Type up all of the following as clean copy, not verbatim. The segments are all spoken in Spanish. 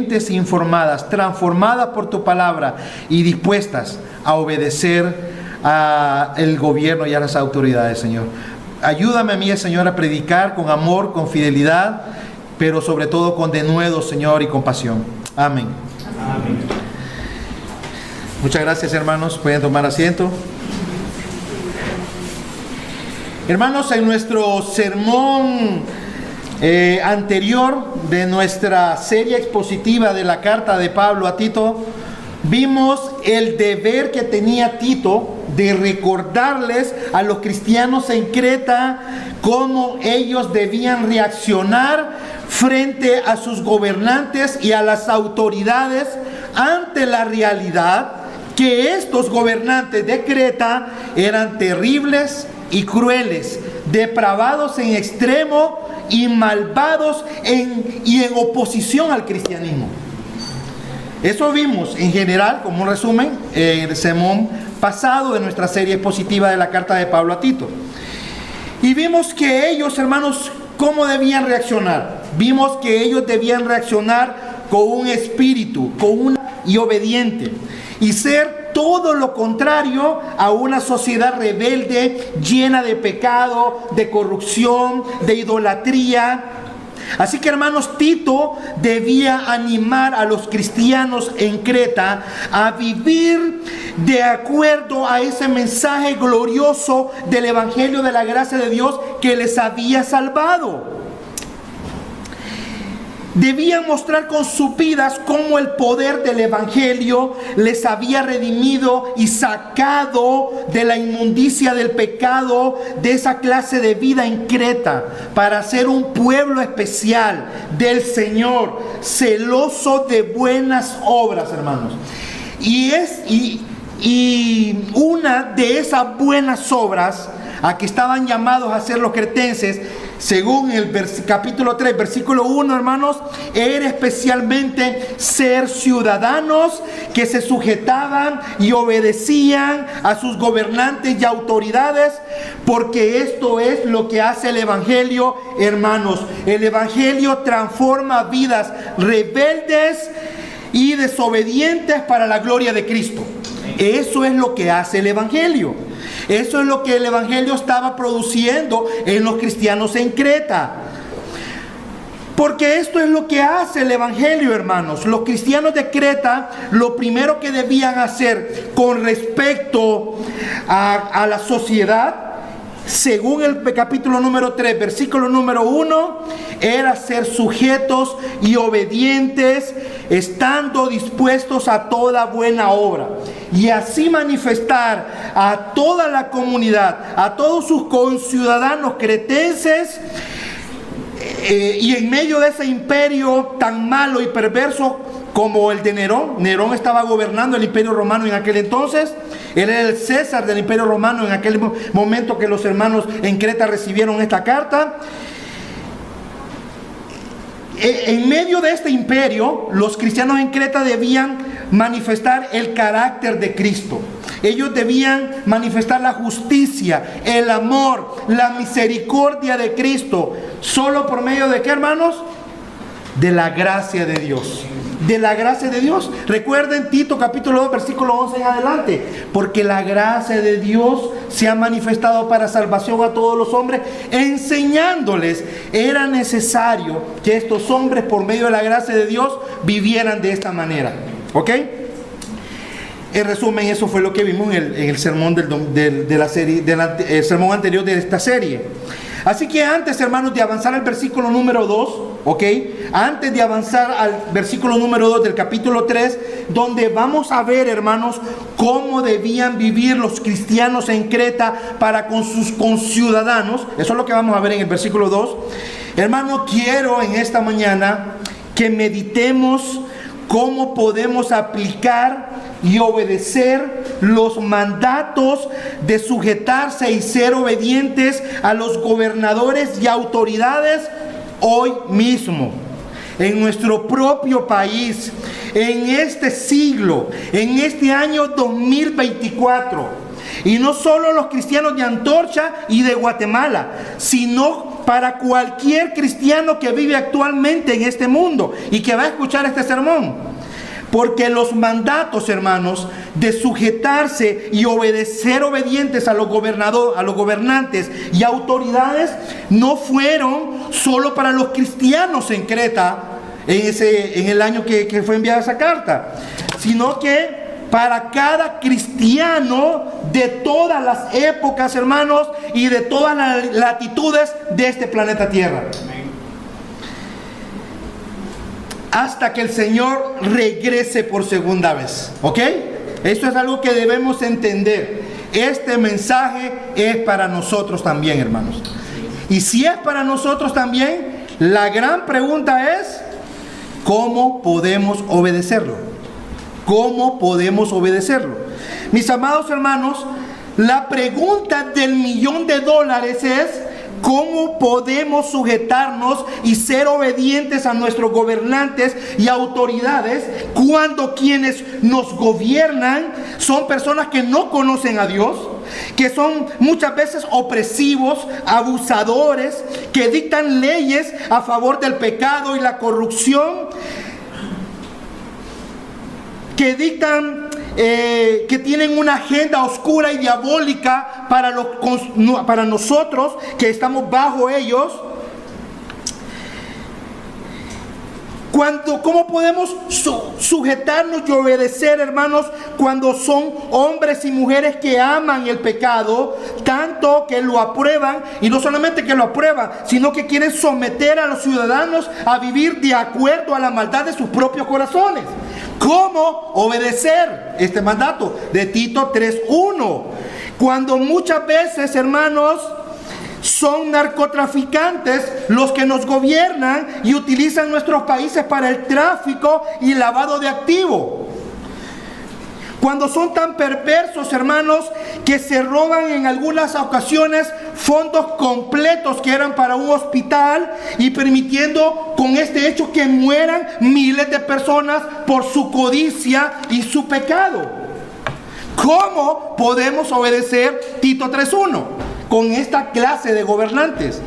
mentes informadas, transformadas por tu palabra y dispuestas a obedecer al gobierno y a las autoridades, Señor. Ayúdame a mí, Señor, a predicar con amor, con fidelidad, pero sobre todo con denuedo, Señor, y compasión. Amén. Amén. Muchas gracias, hermanos. Pueden tomar asiento. Hermanos, en nuestro sermón anterior de nuestra serie expositiva de la carta de Pablo a Tito, vimos el deber que tenía Tito de recordarles a los cristianos en Creta cómo ellos debían reaccionar frente a sus gobernantes y a las autoridades ante la realidad que estos gobernantes de Creta eran terribles y crueles, depravados en extremo y malvados y en oposición al cristianismo. Eso vimos en general, como un resumen, en el sermón pasado de nuestra serie expositiva de la carta de Pablo a Tito. Y vimos que ellos, hermanos, ¿cómo debían reaccionar? Vimos que ellos debían reaccionar con un espíritu, y obediente, y ser todo lo contrario a una sociedad rebelde, llena de pecado, de corrupción, de idolatría. Así que, hermanos, Tito debía animar a los cristianos en Creta a vivir de acuerdo a ese mensaje glorioso del Evangelio de la gracia de Dios que les había salvado. Debían mostrar con sus vidas cómo el poder del Evangelio les había redimido y sacado de la inmundicia del pecado, de esa clase de vida en Creta, para ser un pueblo especial del Señor, celoso de buenas obras, hermanos. Y una de esas buenas obras a que estaban llamados a hacer los cretenses, según el capítulo 3, versículo 1, hermanos, era especialmente ser ciudadanos que se sujetaban y obedecían a sus gobernantes y autoridades, porque esto es lo que hace el Evangelio, hermanos. El Evangelio transforma vidas rebeldes y desobedientes para la gloria de Cristo. Eso es lo que hace el Evangelio. Eso es lo que el Evangelio estaba produciendo en los cristianos en Creta. Porque esto es lo que hace el Evangelio, hermanos. Los cristianos de Creta, lo primero que debían hacer con respecto a la sociedad, según el capítulo número 3, versículo número 1, era ser sujetos y obedientes, estando dispuestos a toda buena obra, y así manifestar a toda la comunidad, a todos sus conciudadanos cretenses, y en medio de ese imperio tan malo y perverso como el de Nerón. Nerón estaba gobernando el imperio romano en aquel entonces. Él era el César del imperio romano en aquel momento que los hermanos en Creta recibieron esta carta. En medio de este imperio, los cristianos en Creta debían manifestar el carácter de Cristo. Ellos debían manifestar la justicia, el amor, la misericordia de Cristo. ¿Solo por medio de qué, hermanos? De la gracia de Dios. De la gracia de Dios. Recuerden Tito capítulo 2 versículo 11 en adelante. Porque la gracia de Dios se ha manifestado para salvación a todos los hombres, enseñándoles era necesario que estos hombres por medio de la gracia de Dios vivieran de esta manera. ¿Ok? En resumen, eso fue lo que vimos en el sermón de la serie, el sermón anterior de esta serie. Así que antes, hermanos, de avanzar al versículo número 2, ¿ok? Antes de avanzar al versículo número 2 del capítulo 3, donde vamos a ver, hermanos, cómo debían vivir los cristianos en Creta para con sus conciudadanos. Eso es lo que vamos a ver en el versículo 2. Hermano, quiero en esta mañana que meditemos cómo podemos aplicar y obedecer los mandatos de sujetarse y ser obedientes a los gobernadores y autoridades hoy mismo, en nuestro propio país, en este siglo, en este año 2024. Y no solo los cristianos de Antorcha y de Guatemala, sino para cualquier cristiano que vive actualmente en este mundo y que va a escuchar este sermón. Porque los mandatos, hermanos, de sujetarse y obedecer obedientes a los gobernantes y autoridades no fueron solo para los cristianos en Creta en el año que fue enviada esa carta, sino que para cada cristiano de todas las épocas, hermanos, y de todas las latitudes de este planeta Tierra. Hasta que el Señor regrese por segunda vez. ¿Ok? Esto es algo que debemos entender. Este mensaje es para nosotros también, hermanos. Y si es para nosotros también, la gran pregunta es: ¿cómo podemos obedecerlo? ¿Cómo podemos obedecerlo? Mis amados hermanos, la pregunta del $1.000.000 es: ¿cómo podemos sujetarnos y ser obedientes a nuestros gobernantes y autoridades cuando quienes nos gobiernan son personas que no conocen a Dios, que son muchas veces opresivos, abusadores, que dictan leyes a favor del pecado y la corrupción, que dictan que tienen una agenda oscura y diabólica para nosotros que estamos bajo ellos? ¿Cómo podemos sujetarnos y obedecer, hermanos, cuando son hombres y mujeres que aman el pecado, tanto que lo aprueban, y no solamente que lo aprueban, sino que quieren someter a los ciudadanos a vivir de acuerdo a la maldad de sus propios corazones? ¿Cómo obedecer este mandato de Tito 3:1? Cuando muchas veces, hermanos, son narcotraficantes los que nos gobiernan y utilizan nuestros países para el tráfico y lavado de activos. Cuando son tan perversos, hermanos, que se roban en algunas ocasiones fondos completos que eran para un hospital y permitiendo con este hecho que mueran miles de personas por su codicia y su pecado. ¿Cómo podemos obedecer Tito 3:1 con esta clase de gobernantes?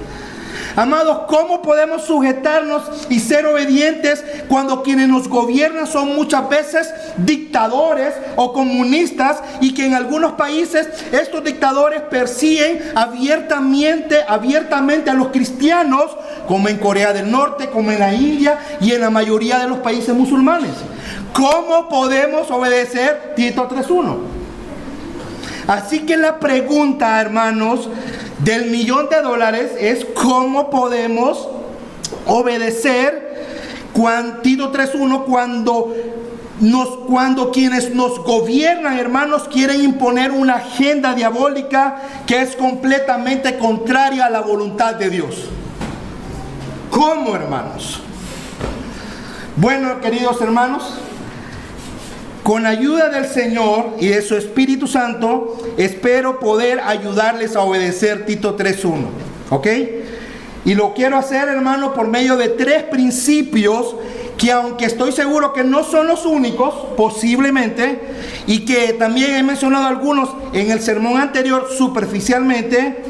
Amados, ¿cómo podemos sujetarnos y ser obedientes cuando quienes nos gobiernan son muchas veces dictadores o comunistas, y que en algunos países estos dictadores persiguen abiertamente a los cristianos, como en Corea del Norte, como en la India y en la mayoría de los países musulmanes? ¿Cómo podemos obedecer Tito 3:1? Así que la pregunta, hermanos, del $1.000.000 es: ¿cómo podemos obedecer Tito 3:1 cuando quienes nos gobiernan, hermanos, quieren imponer una agenda diabólica que es completamente contraria a la voluntad de Dios? ¿Cómo, hermanos? Bueno, queridos hermanos, con ayuda del Señor y de su Espíritu Santo, espero poder ayudarles a obedecer Tito 3:1. ¿Ok? Y lo quiero hacer, hermano, por medio de 3 principios que, aunque estoy seguro que no son los únicos, posiblemente, y que también he mencionado algunos en el sermón anterior superficialmente,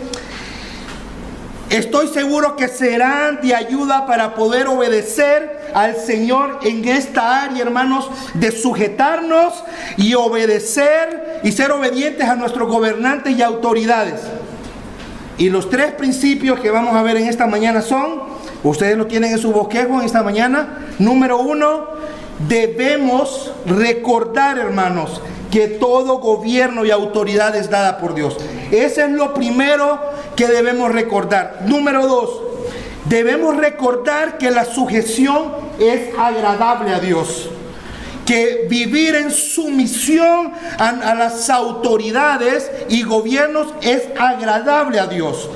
estoy seguro que serán de ayuda para poder obedecer al Señor en esta área, hermanos, de sujetarnos y obedecer y ser obedientes a nuestros gobernantes y autoridades. Y los 3 principios que vamos a ver en esta mañana son, ustedes lo tienen en su bosquejo en esta mañana. Número 1, debemos recordar, hermanos, que todo gobierno y autoridad es dada por Dios. Ese es lo primero que debemos recordar. Número 2, debemos recordar que la sujeción es agradable a Dios, que vivir en sumisión a las autoridades y gobiernos es agradable a Dios.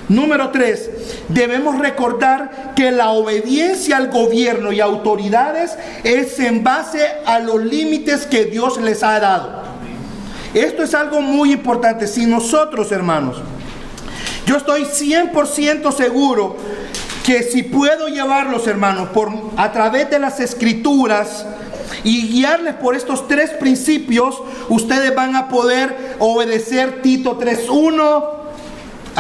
Número 3, debemos recordar que la obediencia al gobierno y autoridades es en base a los límites que Dios les ha dado. Esto es algo muy importante. Si nosotros, hermanos, yo estoy 100% seguro que si puedo llevarlos, hermanos, a través de las Escrituras y guiarles por estos 3 principios, ustedes van a poder obedecer Tito 3:1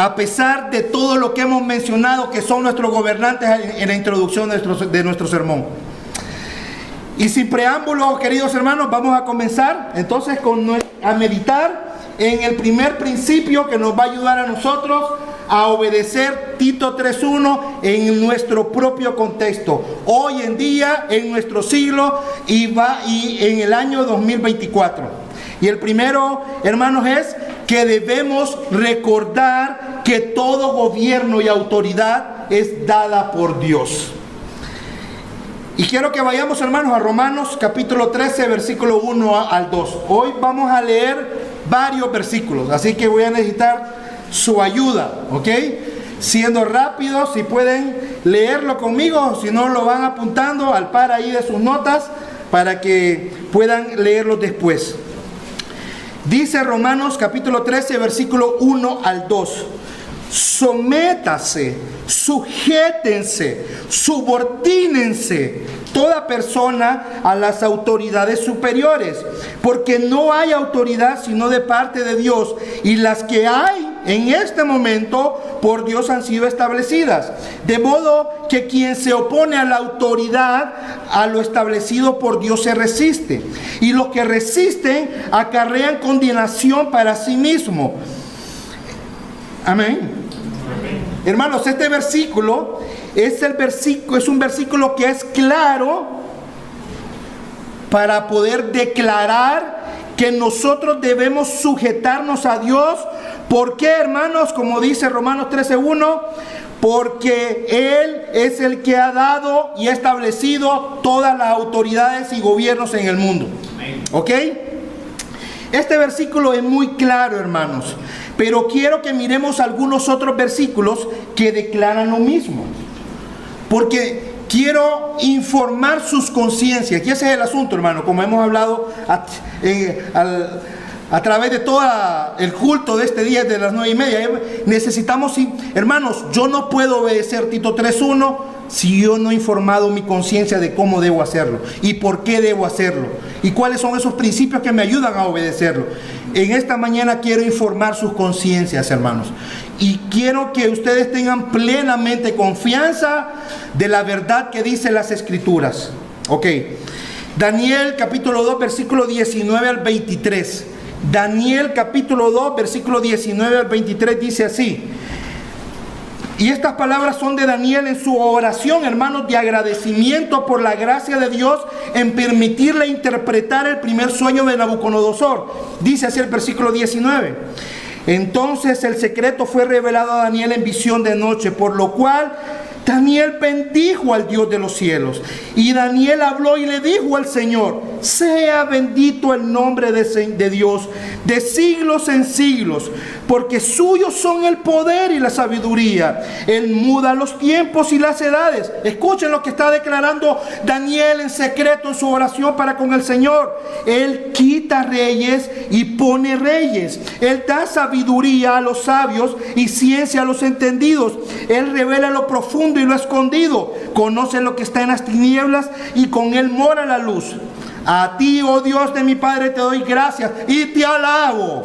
a pesar de todo lo que hemos mencionado que son nuestros gobernantes en la introducción de nuestro sermón. Y sin preámbulo, queridos hermanos, vamos a comenzar entonces a meditar en el primer principio que nos va a ayudar a nosotros a obedecer Tito 3:1 en nuestro propio contexto, hoy en día, en nuestro siglo y en el año 2024. Y el primero, hermanos, es que debemos recordar que todo gobierno y autoridad es dada por Dios. Y quiero que vayamos, hermanos, a Romanos capítulo 13, versículo 1 al 2. Hoy vamos a leer varios versículos, así que voy a necesitar su ayuda, ¿ok? Siendo rápidos, si pueden leerlo conmigo, si no lo van apuntando al par ahí de sus notas para que puedan leerlo después. Dice Romanos capítulo 13, versículo 1 al 2. Sométase, sujétense, subordínense toda persona a las autoridades superiores, porque no hay autoridad sino de parte de Dios, y las que hay en este momento por Dios han sido establecidas. De modo que quien se opone a la autoridad, a lo establecido por Dios se resiste, y los que resisten acarrean condenación para sí mismo. Amén. Hermanos, este versículo es un versículo que es claro para poder declarar que nosotros debemos sujetarnos a Dios. ¿Por qué, hermanos? Como dice Romanos 13:1, porque Él es el que ha dado y ha establecido todas las autoridades y gobiernos en el mundo. ¿Ok? Este versículo es muy claro, hermanos, pero quiero que miremos algunos otros versículos que declaran lo mismo, porque quiero informar sus conciencias. Y ese es el asunto, hermano, como hemos hablado a través de todo el culto de este día de las 9:30. Necesitamos, hermanos, yo no puedo obedecer Tito 3:1 si yo no he informado mi conciencia de cómo debo hacerlo y por qué debo hacerlo y cuáles son esos principios que me ayudan a obedecerlo. En esta mañana quiero informar sus conciencias, hermanos, y quiero que ustedes tengan plenamente confianza de la verdad que dicen las Escrituras. Ok, Daniel capítulo 2, versículo 19 al 23. Daniel capítulo 2, versículo 19 al 23 dice así. Y estas palabras son de Daniel en su oración, hermanos, de agradecimiento por la gracia de Dios en permitirle interpretar el primer sueño de Nabucodonosor. Dice así el versículo 19. Entonces el secreto fue revelado a Daniel en visión de noche, por lo cual Daniel bendijo al Dios de los cielos. Y Daniel habló y le dijo al Señor: sea bendito el nombre de Dios de siglos en siglos, porque suyos son el poder y la sabiduría. Él muda los tiempos y las edades. Escuchen lo que está declarando Daniel en secreto en su oración para con el Señor. Él quita reyes y pone reyes. Él da sabiduría a los sabios y ciencia a los entendidos. Él revela lo profundo y lo escondido. Conoce lo que está en las tinieblas y con él mora la luz. A ti, oh Dios de mi Padre, te doy gracias y te alabo,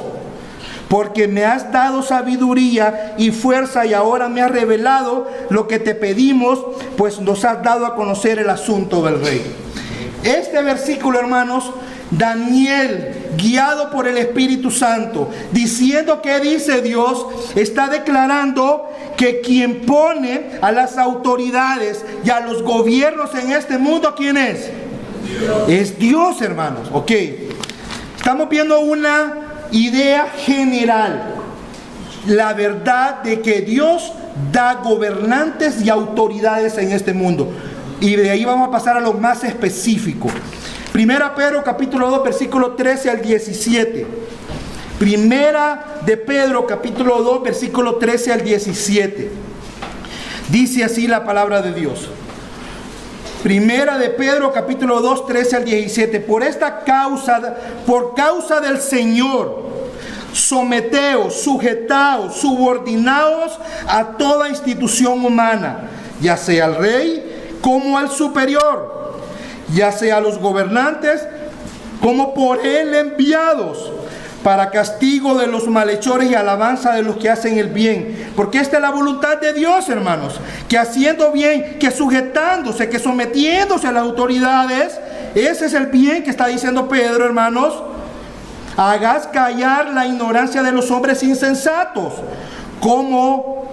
porque me has dado sabiduría y fuerza y ahora me has revelado lo que te pedimos, pues nos has dado a conocer el asunto del rey. Este versículo, hermanos, Daniel, guiado por el Espíritu Santo, diciendo que dice Dios, está declarando que quien pone a las autoridades y a los gobiernos en este mundo, ¿quién es? Dios. Es Dios, hermanos. Ok, estamos viendo una idea general, la verdad de que Dios da gobernantes y autoridades en este mundo, y de ahí vamos a pasar a lo más específico. Primera Pedro capítulo 2, versículo 13 al 17. Primera de Pedro capítulo 2, versículo 13 al 17. Dice así la palabra de Dios. Primera de Pedro capítulo 2, 13 al 17. Por causa del Señor, someteos, sujetaos, subordinaos a toda institución humana, ya sea al rey como al superior, ya sea a los gobernantes como por él enviados, para castigo de los malhechores y alabanza de los que hacen el bien. Porque esta es la voluntad de Dios, hermanos, que haciendo bien, que sujetándose, que sometiéndose a las autoridades, ese es el bien que está diciendo Pedro, hermanos. Hagas callar la ignorancia de los hombres insensatos, como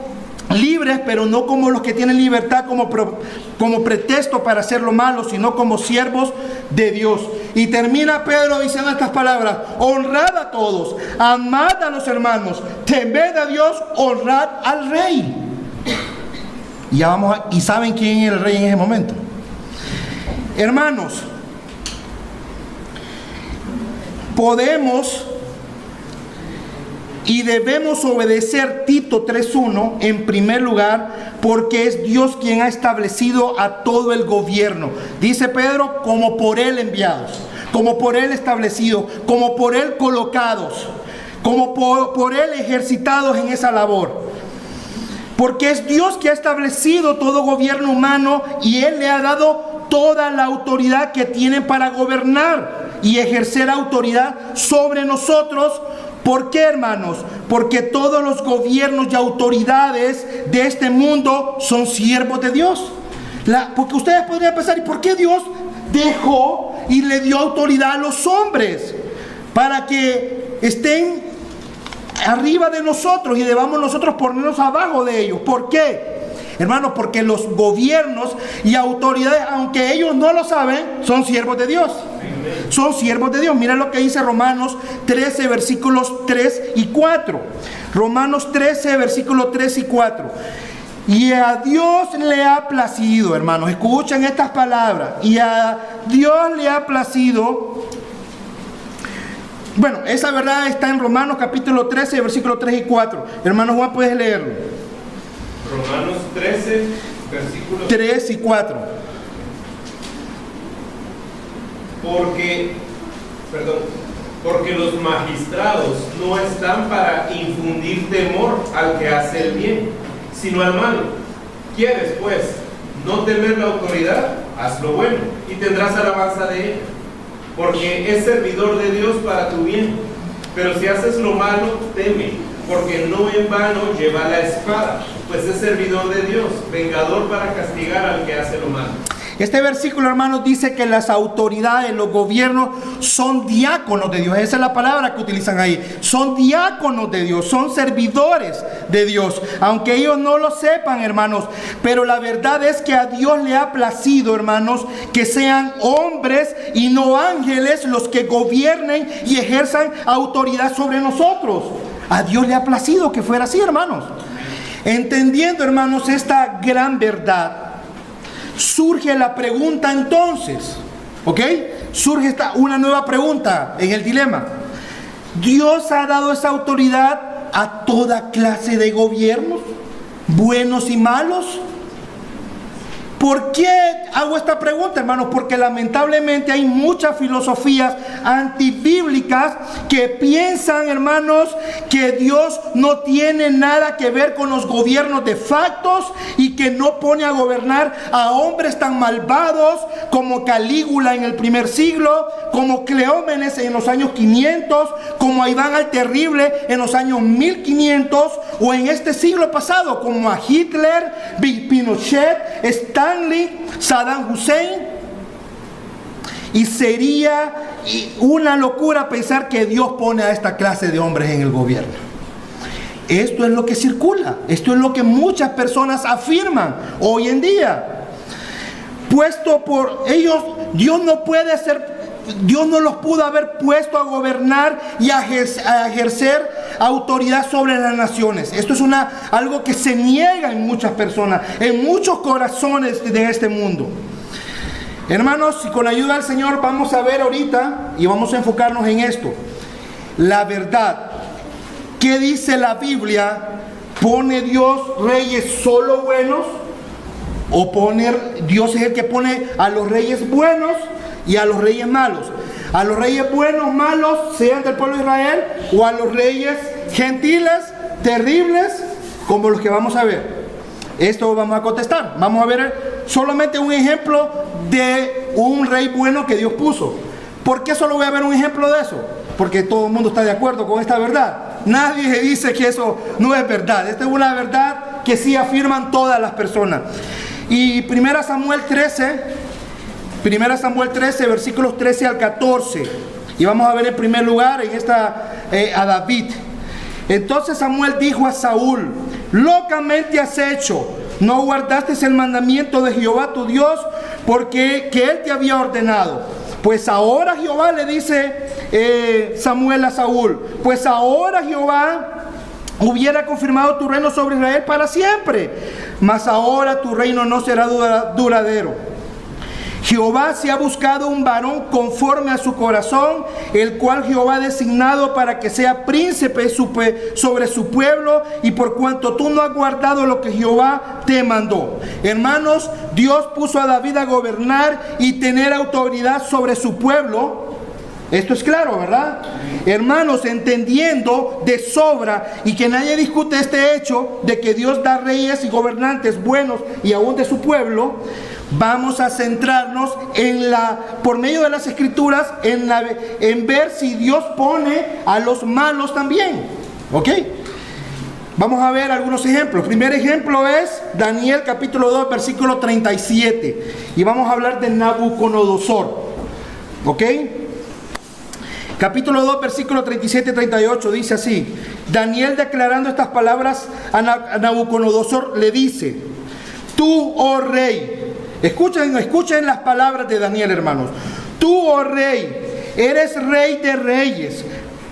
libres, pero no como los que tienen libertad como pretexto para hacer lo malo, sino como siervos de Dios. Y termina Pedro diciendo estas palabras: honrad a todos, amad a los hermanos, temed a Dios, honrad al rey. Y saben quién es el rey en ese momento. Hermanos, podemos y debemos obedecer Tito 3:1 en primer lugar, porque es Dios quien ha establecido a todo el gobierno. Dice Pedro, como por él enviados, como por él establecidos, como por él colocados, como por él ejercitados en esa labor. Porque es Dios que ha establecido todo gobierno humano y él le ha dado toda la autoridad que tienen para gobernar y ejercer autoridad sobre nosotros. ¿Por qué, hermanos? Porque todos los gobiernos y autoridades de este mundo son siervos de Dios. Porque ustedes podrían pensar, ¿y por qué Dios dejó y le dio autoridad a los hombres? Para que estén arriba de nosotros y debamos nosotros ponernos abajo de ellos. ¿Por qué? Hermanos, porque los gobiernos y autoridades, aunque ellos no lo saben, son siervos de Dios. Son siervos de Dios. Mira lo que dice Romanos 13, versículos 3 y 4. Romanos 13, versículos 3 y 4. Y a Dios le ha placido, hermanos, escuchen estas palabras. Y a Dios le ha placido. Bueno, esa verdad está en Romanos capítulo 13, versículos 3 y 4. Hermano Juan, puedes leerlo. Romanos 13, versículos 3 y 4. Porque los magistrados no están para infundir temor al que hace el bien, sino al malo. ¿Quieres, pues, no temer la autoridad? Haz lo bueno y tendrás alabanza de ella, porque es servidor de Dios para tu bien. Pero si haces lo malo, teme, porque no en vano lleva la espada, pues es servidor de Dios, vengador para castigar al que hace lo malo. Este versículo, hermanos, dice que las autoridades, los gobiernos son diáconos de Dios. Esa es la palabra que utilizan ahí. Son diáconos de Dios, son servidores de Dios, aunque ellos no lo sepan, hermanos. Pero la verdad es que a Dios le ha placido, hermanos, que sean hombres y no ángeles los que gobiernen y ejerzan autoridad sobre nosotros. A Dios le ha placido que fuera así, hermanos. Entendiendo, hermanos, esta gran verdad, surge la pregunta entonces, ¿ok? Surge una nueva pregunta en el dilema. ¿Dios ha dado esa autoridad a toda clase de gobiernos, buenos y malos? ¿Por qué hago esta pregunta, hermanos? Porque lamentablemente hay muchas filosofías antibíblicas que piensan, hermanos, que Dios no tiene nada que ver con los gobiernos de factos y que no pone a gobernar a hombres tan malvados como Calígula en el primer siglo, como Cleómenes en los años 500, como a Iván el Terrible en los años 1500, o en este siglo pasado como a Hitler, Pinochet, Stanley, Saddam Hussein. Y sería una locura pensar que Dios pone a esta clase de hombres en el gobierno. Esto es lo que circula, esto es lo que muchas personas afirman hoy en día. Puesto por ellos, Dios no los pudo haber puesto a gobernar y a ejercer autoridad sobre las naciones. Esto es algo que se niega en muchas personas, en muchos corazones de este mundo. Hermanos, y con la ayuda del Señor vamos a ver ahorita y vamos a enfocarnos en esto. La verdad. ¿Qué dice la Biblia? ¿Pone Dios reyes solo buenos? ¿O Dios es el que pone a los reyes buenos y a los reyes malos? ¿A los reyes buenos, malos, sean del pueblo de Israel? ¿O a los reyes gentiles, terribles, como los que vamos a ver? Esto vamos a contestar. Vamos a ver solamente un ejemplo de un rey bueno que Dios puso. ¿Por qué solo voy a ver un ejemplo de eso? porque todo el mundo está de acuerdo con esta verdad. Nadie dice que eso no es verdad. Esta es una verdad que sí afirman todas las personas. Y 1 Samuel 13, versículos 13 al 14. Y vamos a ver en primer lugar a David. Entonces Samuel dijo a Saúl: locamente has hecho, no guardaste el mandamiento de Jehová tu Dios, porque que él te había ordenado. Pues ahora Jehová, le dice Samuel a Saúl, pues ahora Jehová hubiera confirmado tu reino sobre Israel para siempre, mas ahora tu reino no será duradero. Jehová se ha buscado un varón conforme a su corazón, el cual Jehová ha designado para que sea príncipe sobre su pueblo, y por cuanto tú no has guardado lo que Jehová te mandó. Hermanos, Dios puso a David a gobernar y tener autoridad sobre su pueblo. Esto es claro, ¿verdad? Hermanos, entendiendo de sobra y que nadie discute este hecho de que Dios da reyes y gobernantes buenos y aún de su pueblo, vamos a centrarnos por medio de las escrituras en ver si Dios pone a los malos también. ¿Ok? Vamos a ver algunos ejemplos. El primer ejemplo es Daniel capítulo 2 versículo 37. Y vamos a hablar de Nabucodonosor. ¿Ok? Capítulo 2, versículo 37-38 dice así: Daniel, declarando estas palabras a Nabucodonosor, le dice: tú, oh rey, escuchen las palabras de Daniel, hermanos. Tú, oh rey, eres rey de reyes,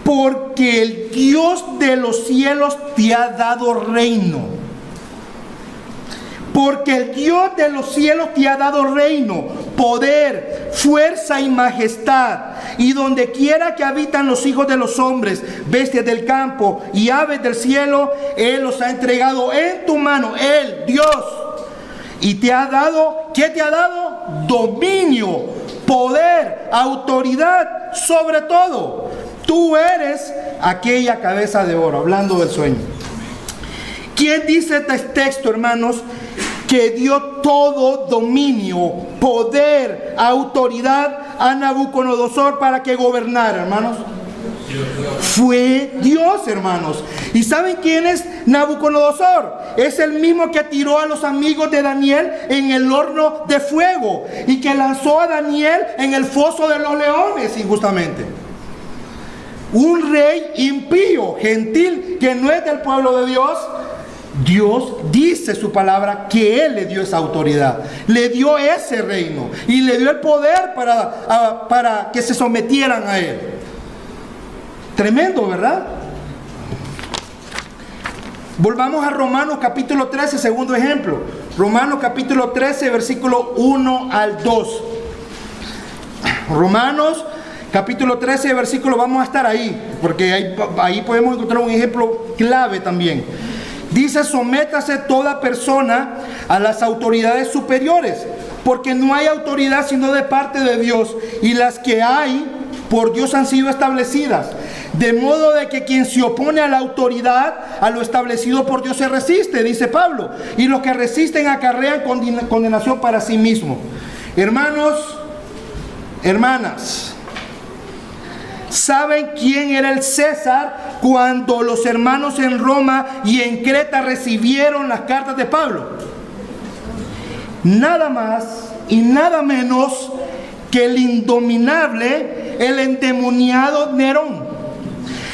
porque el Dios de los cielos te ha dado reino. Porque el Dios de los cielos te ha dado reino, poder, fuerza y majestad. Y donde quiera que habitan los hijos de los hombres, bestias del campo y aves del cielo, Él los ha entregado en tu mano, Él, Dios. Y te ha dado, ¿qué te ha dado? Dominio, poder, autoridad sobre todo. Tú eres aquella cabeza de oro, hablando del sueño. ¿Quién dice este texto, hermanos, que dio todo dominio, poder, autoridad a Nabucodonosor para que gobernara, hermanos? Fue Dios, hermanos. ¿Y saben quién es Nabucodonosor? Es el mismo que tiró a los amigos de Daniel en el horno de fuego y que lanzó a Daniel en el foso de los leones injustamente. Un rey impío, gentil, que no es del pueblo de Dios. Dios dice su palabra que Él le dio esa autoridad, le dio ese reino y le dio el poder para que se sometieran a Él. Tremendo, ¿verdad? Volvamos a Romanos capítulo 13, segundo ejemplo. Romanos capítulo 13, versículo 1 al 2. Romanos capítulo 13, versículo, vamos a estar ahí, porque ahí podemos encontrar un ejemplo clave también. Dice: sométase toda persona a las autoridades superiores, porque no hay autoridad sino de parte de Dios, y las que hay por Dios han sido establecidas. De modo de que quien se opone a la autoridad, a lo establecido por Dios, se resiste, dice Pablo, y los que resisten acarrean condenación para sí mismos. Hermanos, hermanas, ¿saben quién era el César cuando los hermanos en Roma y en Creta recibieron las cartas de Pablo? Nada más y nada menos que el indominable, el endemoniado Nerón.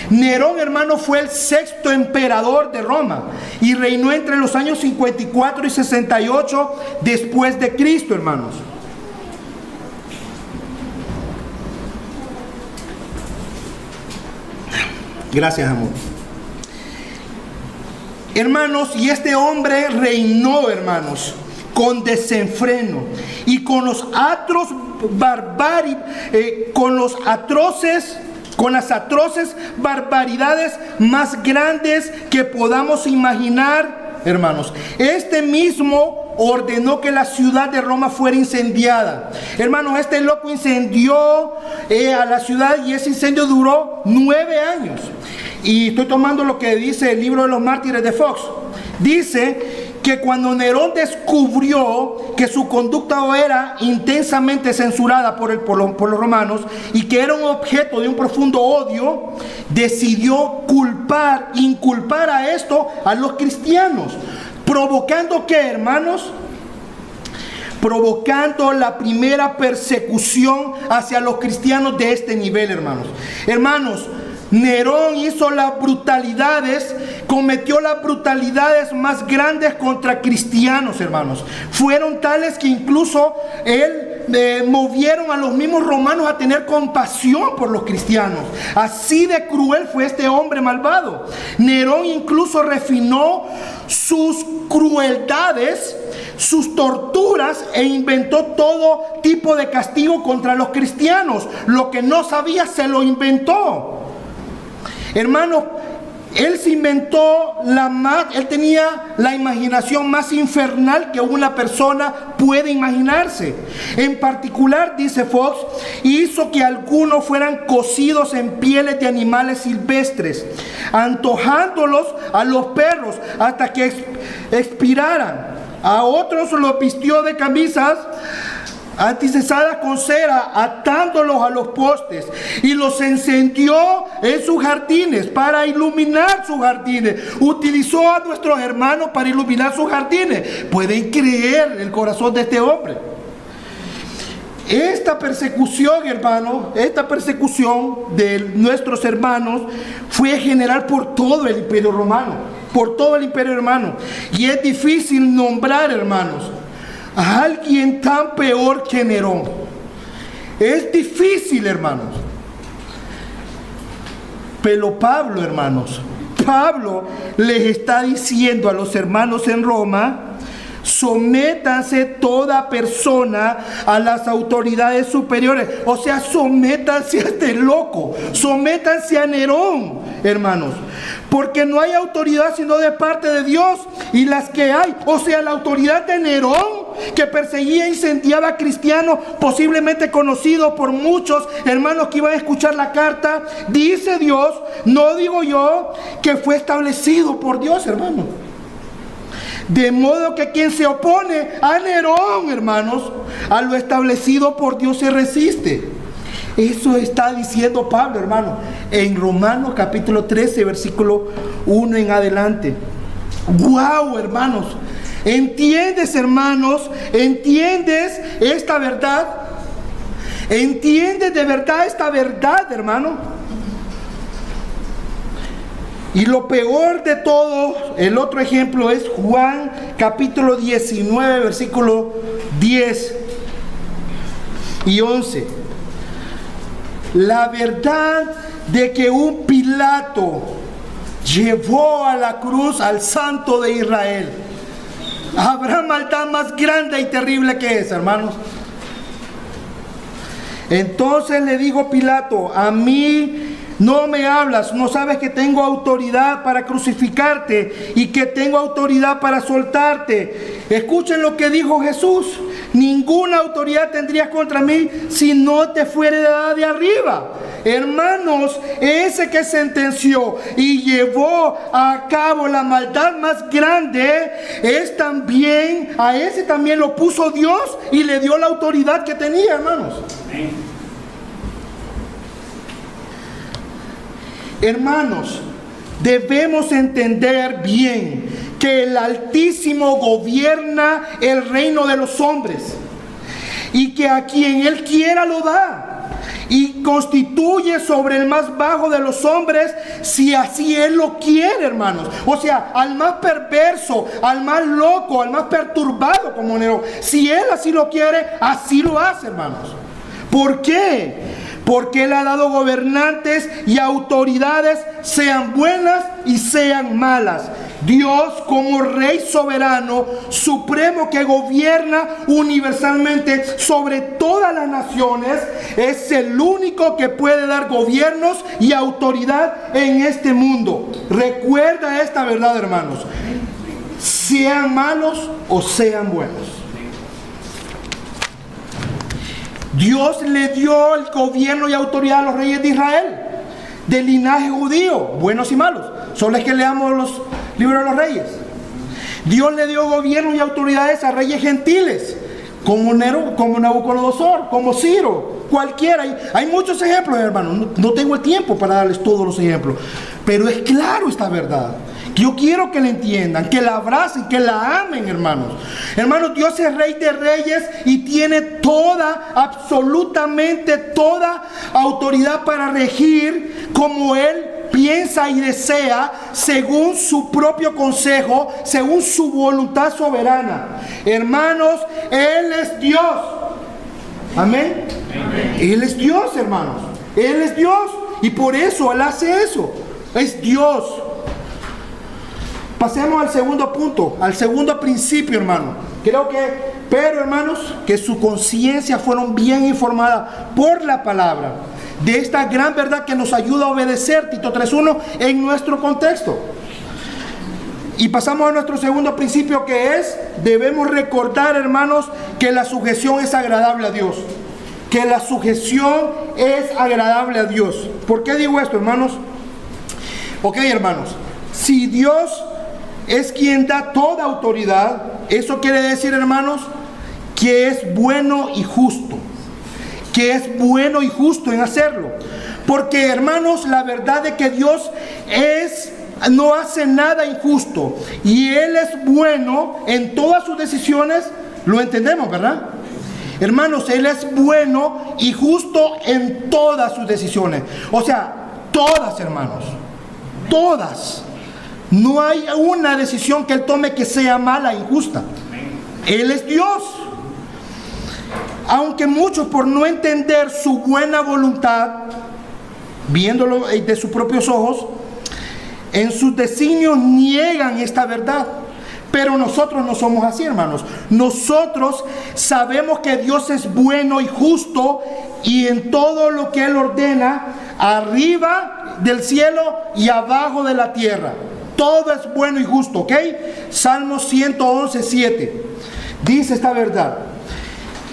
Nerón, hermano, fue el sexto emperador de Roma y reinó entre los años 54 y 68 después de Cristo, hermanos. Gracias, amor. Hermanos, y este hombre reinó, hermanos, con desenfreno y con las atroces barbaridades más grandes que podamos imaginar, hermanos. Este mismo ordenó que la ciudad de Roma fuera incendiada. Hermanos, este loco incendió a la ciudad y ese incendio duró 9 años. Y estoy tomando lo que dice el libro de los mártires de Fox. Dice que cuando Nerón descubrió que su conducta era intensamente censurada por los romanos y que era un objeto de un profundo odio, decidió inculpar a esto a los cristianos, provocando ¿qué, hermanos? Provocando la primera persecución hacia los cristianos de este nivel, hermanos. Hermanos, Nerón cometió las brutalidades más grandes contra cristianos, hermanos. Fueron tales que incluso movieron a los mismos romanos a tener compasión por los cristianos. Así de cruel fue este hombre malvado. Nerón incluso refinó sus crueldades, sus torturas, e inventó todo tipo de castigo contra los cristianos. Lo que no sabía se lo inventó. Hermano, él tenía la imaginación más infernal que una persona puede imaginarse. En particular, dice Fox, hizo que algunos fueran cocidos en pieles de animales silvestres, antojándolos a los perros hasta que expiraran. A otros los vistió de camisas anticesadas con cera, atándolos a los postes, y los encendió en sus jardines para iluminar sus jardines. Utilizó a nuestros hermanos para iluminar sus jardines. ¿Pueden creer el corazón de este hombre? Esta persecución, hermano, esta persecución de nuestros hermanos fue general por todo el imperio romano, y es difícil nombrar, hermanos, a alguien tan peor que Nerón. Es difícil, hermanos. Pero Pablo, hermanos, Pablo les está diciendo a los hermanos en Roma: sométanse toda persona a las autoridades superiores. O sea, sométanse a este loco, sométanse a Nerón, hermanos, porque no hay autoridad sino de parte de Dios, y las que hay, o sea, la autoridad de Nerón, que perseguía e incendiaba a cristianos, posiblemente conocidos por muchos hermanos que iban a escuchar la carta, dice Dios, no digo yo, que fue establecido por Dios, hermanos. De modo que quien se opone a Nerón, hermanos, a lo establecido por Dios se resiste. Eso está diciendo Pablo, hermano, en Romanos capítulo 13, versículo 1 en adelante. ¡Wow, hermanos! ¿Entiendes, hermanos? ¿Entiendes esta verdad? ¿Entiendes de verdad esta verdad, hermano? Y lo peor de todo, el otro ejemplo es Juan capítulo 19, versículo 10 y 11. La verdad de que un Pilato llevó a la cruz al Santo de Israel. ¿Habrá maldad más grande y terrible que esa, hermanos? Entonces le dijo Pilato: a mí no me hablas, no sabes que tengo autoridad para crucificarte y que tengo autoridad para soltarte. Escuchen lo que dijo Jesús: ninguna autoridad tendrías contra mí si no te fuera dada de arriba. Hermanos, ese que sentenció y llevó a cabo la maldad más grande, a ese también lo puso Dios y le dio la autoridad que tenía, hermanos. Hermanos, debemos entender bien que el Altísimo gobierna el reino de los hombres y que a quien Él quiera lo da, y constituye sobre el más bajo de los hombres si así Él lo quiere, hermanos. O sea, al más perverso, al más loco, al más perturbado como Nerón, si Él así lo quiere, así lo hace, hermanos. ¿Por qué? Porque Él ha dado gobernantes y autoridades, sean buenas y sean malas. Dios, como Rey soberano, supremo, que gobierna universalmente sobre todas las naciones, es el único que puede dar gobiernos y autoridad en este mundo. Recuerda esta verdad, hermanos. Sean malos o sean buenos. Dios le dio el gobierno y autoridad a los reyes de Israel, del linaje judío, buenos y malos. Solo es que leamos los libros de los reyes. Dios le dio gobierno y autoridades a reyes gentiles, como Nabucodonosor, como Ciro, cualquiera. Hay muchos ejemplos, hermanos. No tengo el tiempo para darles todos los ejemplos, pero es claro esta verdad. Yo quiero que la entiendan, que la abracen, que la amen, hermanos. Hermanos, Dios es Rey de Reyes y tiene toda, absolutamente toda autoridad para regir como Él piensa y desea, según su propio consejo, según su voluntad soberana. Hermanos, Él es Dios. Amén. Amén. Él es Dios, hermanos. Él es Dios y por eso Él hace eso. Es Dios. Pasemos al segundo punto, al segundo principio, hermano. Pero hermanos, que su conciencia fueron bien informadas por la palabra de esta gran verdad que nos ayuda a obedecer, Tito 3:1, en nuestro contexto. Y pasamos a nuestro segundo principio, que es, debemos recordar, hermanos, que la sujeción es agradable a Dios. Que la sujeción es agradable a Dios. ¿Por qué digo esto, hermanos? Ok, hermanos, si Dios es quien da toda autoridad, eso quiere decir, hermanos, que es bueno y justo. Que es bueno y justo en hacerlo. Porque, hermanos, la verdad de que Dios no hace nada injusto. Y Él es bueno en todas sus decisiones. Lo entendemos, ¿verdad? Hermanos, Él es bueno y justo en todas sus decisiones. O sea, todas, hermanos. Todas. No hay una decisión que Él tome que sea mala e injusta. Él es Dios. Aunque muchos, por no entender su buena voluntad, viéndolo de sus propios ojos, en sus designios niegan esta verdad. Pero nosotros no somos así, hermanos. Nosotros sabemos que Dios es bueno y justo, y en todo lo que Él ordena, arriba del cielo y abajo de la tierra, todo es bueno y justo, ¿ok? Salmo 111:7 dice esta verdad: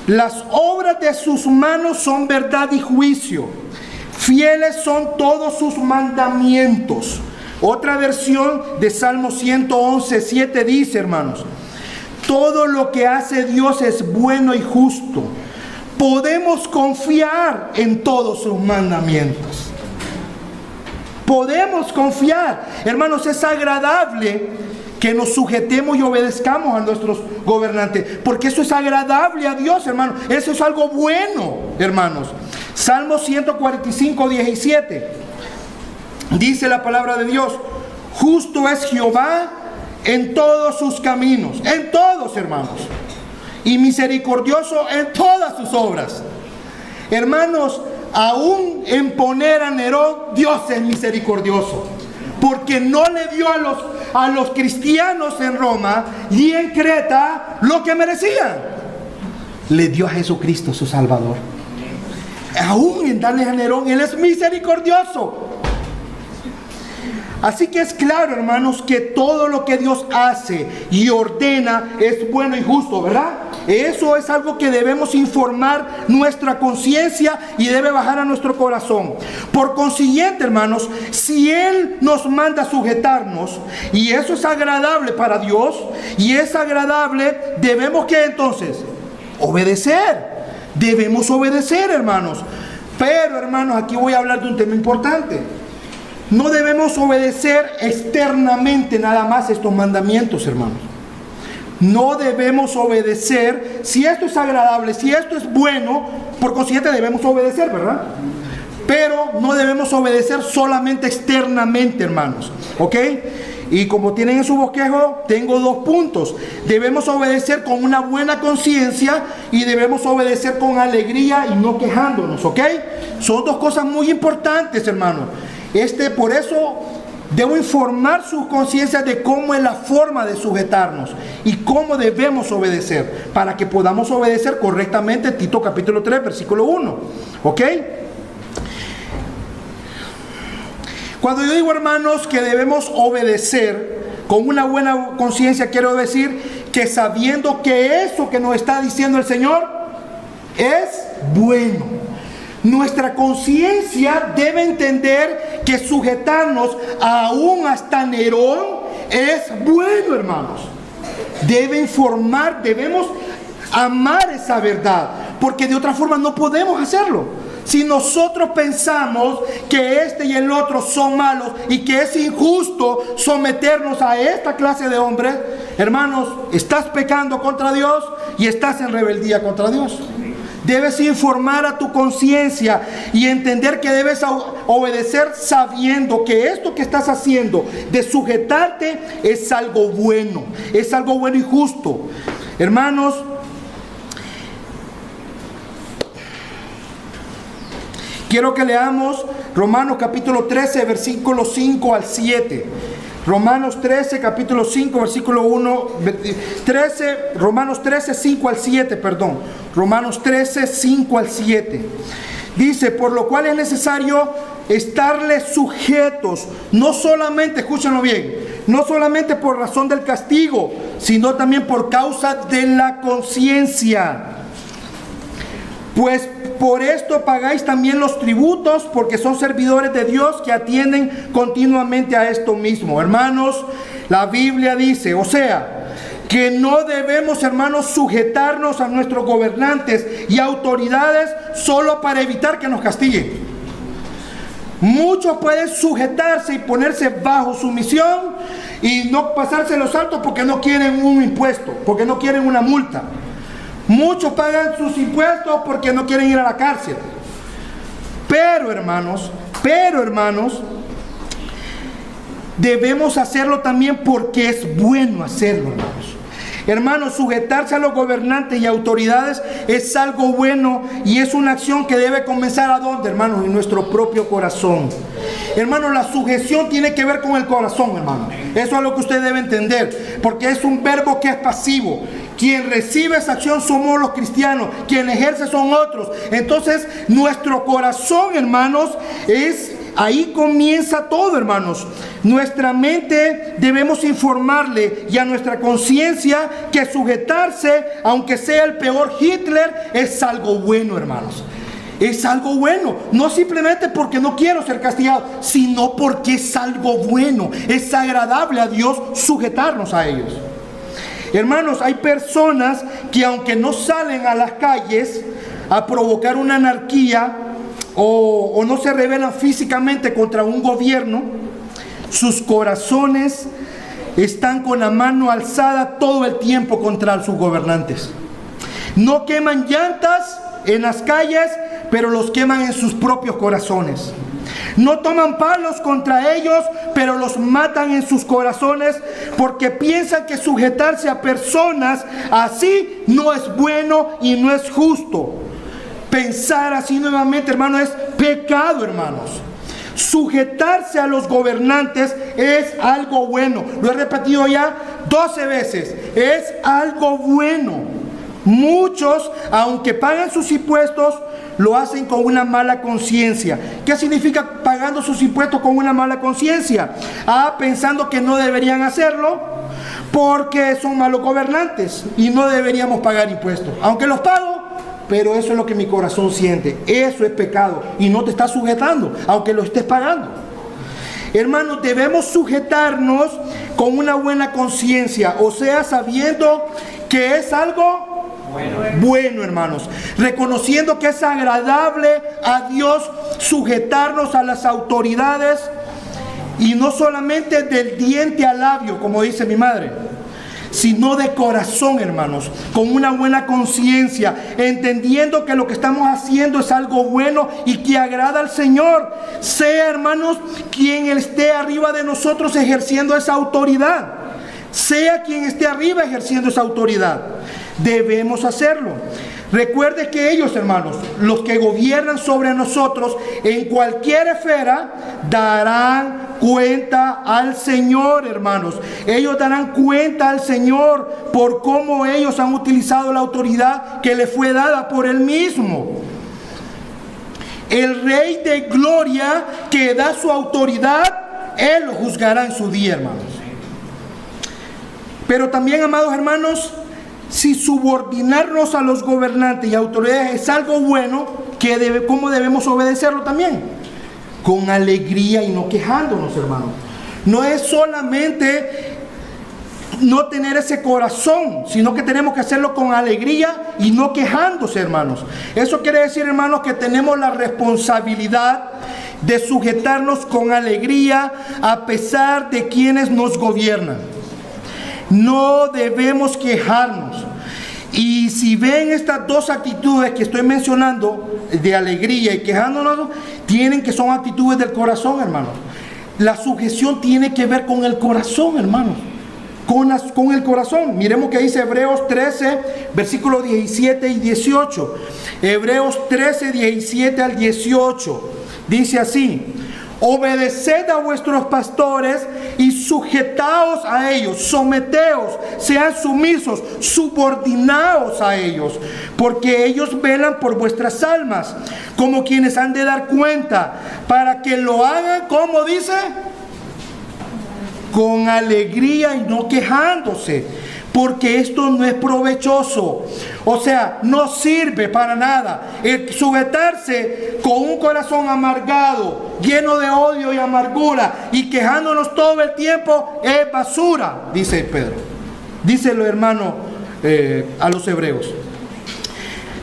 las obras de sus manos son verdad y juicio, fieles son todos sus mandamientos. Otra versión de Salmo 111:7 dice, hermanos, todo lo que hace Dios es bueno y justo. Podemos confiar en todos sus mandamientos. Podemos confiar, hermanos. Es agradable que nos sujetemos y obedezcamos a nuestros gobernantes, porque eso es agradable a Dios, hermanos. Eso es algo bueno, hermanos. Salmo 145:17 dice la palabra de Dios: justo es Jehová en todos sus caminos, en todos, hermanos, y misericordioso en todas sus obras. Hermanos, aún en poner a Nerón, Dios es misericordioso, porque no le dio a los cristianos en Roma y en Creta lo que merecían. Le dio a Jesucristo, su Salvador. Aún en darles a Nerón, Él es misericordioso. Así que es claro, hermanos, que todo lo que Dios hace y ordena es bueno y justo, ¿verdad? Eso es algo que debemos informar nuestra conciencia y debe bajar a nuestro corazón. Por consiguiente, hermanos, si Él nos manda sujetarnos, y eso es agradable para Dios, y es agradable, debemos, ¿qué entonces? Obedecer. Debemos obedecer, hermanos. Pero, hermanos, aquí voy a hablar de un tema importante. No debemos obedecer externamente nada más estos mandamientos, hermanos. No debemos obedecer, si esto es agradable, si esto es bueno, por consiguiente debemos obedecer, ¿verdad? Pero no debemos obedecer solamente externamente, hermanos, ¿ok? Y como tienen en su bosquejo, tengo 2 puntos. Debemos obedecer con una buena conciencia y debemos obedecer con alegría y no quejándonos, ¿ok? Son 2 cosas muy importantes, hermanos. Por eso debo informar sus conciencias de cómo es la forma de sujetarnos y cómo debemos obedecer para que podamos obedecer correctamente. Tito capítulo 3, versículo 1. ¿Ok? Cuando yo digo, hermanos, que debemos obedecer con una buena conciencia, quiero decir que sabiendo que eso que nos está diciendo el Señor es bueno. Nuestra conciencia debe entender que sujetarnos aún hasta Nerón es bueno, hermanos. debe informar, debemos amar esa verdad, porque de otra forma no podemos hacerlo. Si nosotros pensamos que este y el otro son malos y que es injusto someternos a esta clase de hombres, hermanos, estás pecando contra Dios y estás en rebeldía contra Dios. Debes informar a tu conciencia y entender que debes obedecer sabiendo que esto que estás haciendo de sujetarte es algo bueno y justo. Hermanos, quiero que leamos Romanos capítulo 13, versículos 5 al 7. Romanos 13, capítulo 5, versículo 1, 13, Romanos 13, 5 al 7, perdón. Romanos 13, 5 al 7. Dice, por lo cual es necesario estarles sujetos, no solamente, escúchenlo bien, no solamente por razón del castigo, sino también por causa de la conciencia. Pues por esto pagáis también los tributos, porque son servidores de Dios que atienden continuamente a esto mismo. Hermanos, la Biblia dice, o sea, que no debemos, hermanos, sujetarnos a nuestros gobernantes y autoridades solo para evitar que nos castiguen. Muchos pueden sujetarse y ponerse bajo sumisión y no pasarse los altos porque no quieren un impuesto, porque no quieren una multa. Muchos pagan sus impuestos porque no quieren ir a la cárcel. Pero hermanos, debemos hacerlo también porque es bueno hacerlo, hermanos. Hermanos, sujetarse a los gobernantes y autoridades es algo bueno y es una acción que debe comenzar ¿a dónde, hermanos? En nuestro propio corazón. Hermanos, la sujeción tiene que ver con el corazón, hermanos. Eso es lo que usted debe entender, porque es un verbo que es pasivo. Quien recibe esa acción somos los cristianos, quien ejerce son otros. Entonces, nuestro corazón, hermanos, ahí comienza todo, hermanos. Nuestra mente debemos informarle y a nuestra conciencia que sujetarse, aunque sea el peor Hitler, es algo bueno, hermanos. Es algo bueno, no simplemente porque no quiero ser castigado, sino porque es algo bueno, es agradable a Dios sujetarnos a ellos. Hermanos, hay personas que aunque no salen a las calles a provocar una anarquía o no se rebelan físicamente contra un gobierno, sus corazones están con la mano alzada todo el tiempo contra sus gobernantes. No queman llantas en las calles, pero los queman en sus propios corazones. No toman palos contra ellos, pero los matan en sus corazones porque piensan que sujetarse a personas así no es bueno y no es justo. Pensar así nuevamente, hermano, es pecado, hermanos. Sujetarse a los gobernantes es algo bueno. Lo he repetido ya 12 veces. Es algo bueno. Muchos, aunque pagan sus impuestos, lo hacen con una mala conciencia. ¿Qué significa pagando sus impuestos con una mala conciencia? Pensando que no deberían hacerlo porque son malos gobernantes y no deberíamos pagar impuestos. Aunque los pago, pero eso es lo que mi corazón siente. Eso es pecado y no te está sujetando, aunque lo estés pagando. Hermanos, debemos sujetarnos con una buena conciencia, o sea, sabiendo que es algo bueno, hermanos, reconociendo que es agradable a Dios sujetarnos a las autoridades y no solamente del diente al labio, como dice mi madre, sino de corazón, hermanos, con una buena conciencia, entendiendo que lo que estamos haciendo es algo bueno y que agrada al Señor, sea, hermanos, quien esté arriba de nosotros ejerciendo esa autoridad, sea quien esté arriba ejerciendo esa autoridad. Debemos hacerlo. Recuerde que ellos, hermanos, los que gobiernan sobre nosotros en cualquier esfera, darán cuenta al Señor, hermanos. Ellos darán cuenta al Señor por cómo ellos han utilizado la autoridad que les fue dada por Él mismo. El Rey de Gloria que da su autoridad, Él lo juzgará en su día, hermanos. Pero también, amados hermanos, si subordinarnos a los gobernantes y autoridades es algo bueno, ¿cómo debemos obedecerlo también? Con alegría y no quejándonos, hermanos. No es solamente no tener ese corazón, sino que tenemos que hacerlo con alegría y no quejándose, hermanos. Eso quiere decir, hermanos, que tenemos la responsabilidad de sujetarnos con alegría a pesar de quienes nos gobiernan. No debemos quejarnos. Y si ven estas dos actitudes que estoy mencionando, de alegría y quejándonos, son actitudes del corazón, hermanos. La sujeción tiene que ver con el corazón, hermanos. Con el corazón. Miremos que dice Hebreos 13, versículos 17 y 18. Hebreos 13, 17 al 18. Dice así: obedeced a vuestros pastores y sujetaos a ellos, someteos, sean sumisos, subordinaos a ellos, porque ellos velan por vuestras almas, como quienes han de dar cuenta, para que lo hagan, ¿cómo dice? Con alegría y no quejándose, porque esto no es provechoso. O sea, no sirve para nada. El sujetarse con un corazón amargado, lleno de odio y amargura, y quejándonos todo el tiempo, es basura, dice Pedro. Díselo, hermano, a los hebreos.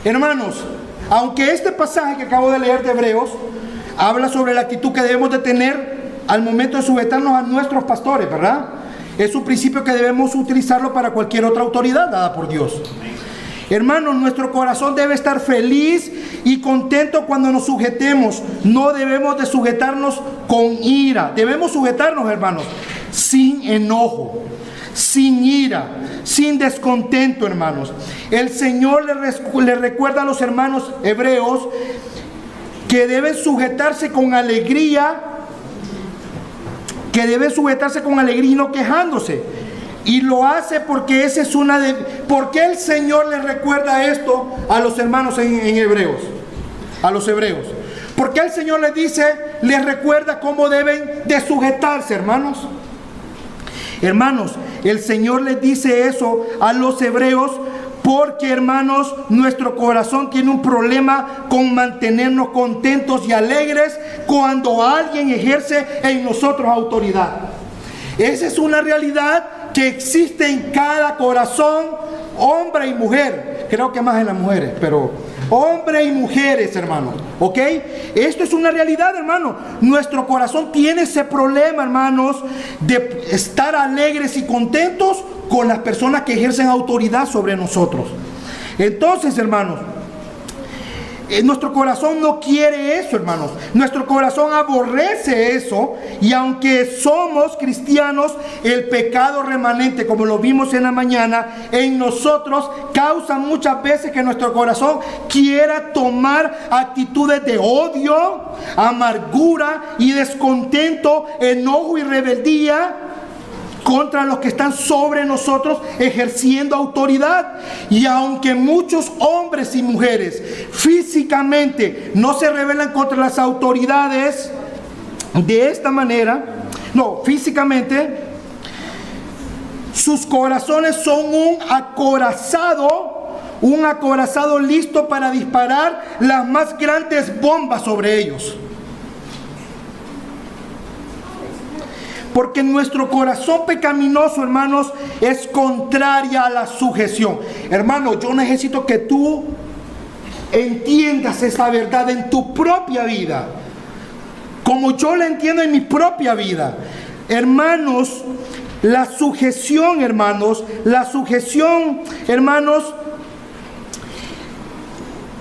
Hermanos, aunque este pasaje que acabo de leer de Hebreos habla sobre la actitud que debemos de tener al momento de sujetarnos a nuestros pastores, ¿verdad? Es un principio que debemos utilizarlo para cualquier otra autoridad dada por Dios. Hermanos, nuestro corazón debe estar feliz y contento cuando nos sujetemos. No debemos de sujetarnos con ira. Debemos sujetarnos, hermanos, sin enojo, sin ira, sin descontento, hermanos. El Señor le recuerda a los hermanos hebreos que deben sujetarse con alegría, y no quejándose. Y lo hace porque esa es una de... ¿Por qué el Señor les recuerda esto a los hermanos en Hebreos? A los hebreos. ¿Por qué el Señor les recuerda cómo deben de sujetarse, hermanos? Hermanos, el Señor les dice eso a los hebreos porque, hermanos, nuestro corazón tiene un problema con mantenernos contentos y alegres cuando alguien ejerce en nosotros autoridad. Esa es una realidad que existe en cada corazón, hombre y mujer. Creo que más en las mujeres, pero hombre y mujeres, hermanos, ¿ok? Esto es una realidad, hermanos. Nuestro corazón tiene ese problema, hermanos, de estar alegres y contentos con las personas que ejercen autoridad sobre nosotros. Entonces, hermanos, nuestro corazón no quiere eso, hermanos. Nuestro corazón aborrece eso. Y aunque somos cristianos, el pecado remanente, como lo vimos en la mañana, en nosotros causa muchas veces que nuestro corazón quiera tomar actitudes de odio, amargura y descontento, enojo y rebeldía contra los que están sobre nosotros ejerciendo autoridad. Y aunque muchos hombres y mujeres físicamente no se rebelan contra las autoridades de esta manera, no, físicamente, sus corazones son un acorazado listo para disparar las más grandes bombas sobre ellos. Porque nuestro corazón pecaminoso, hermanos, es contraria a la sujeción. Hermano, yo necesito que tú entiendas esa verdad en tu propia vida, como yo la entiendo en mi propia vida. Hermanos, la sujeción, hermanos,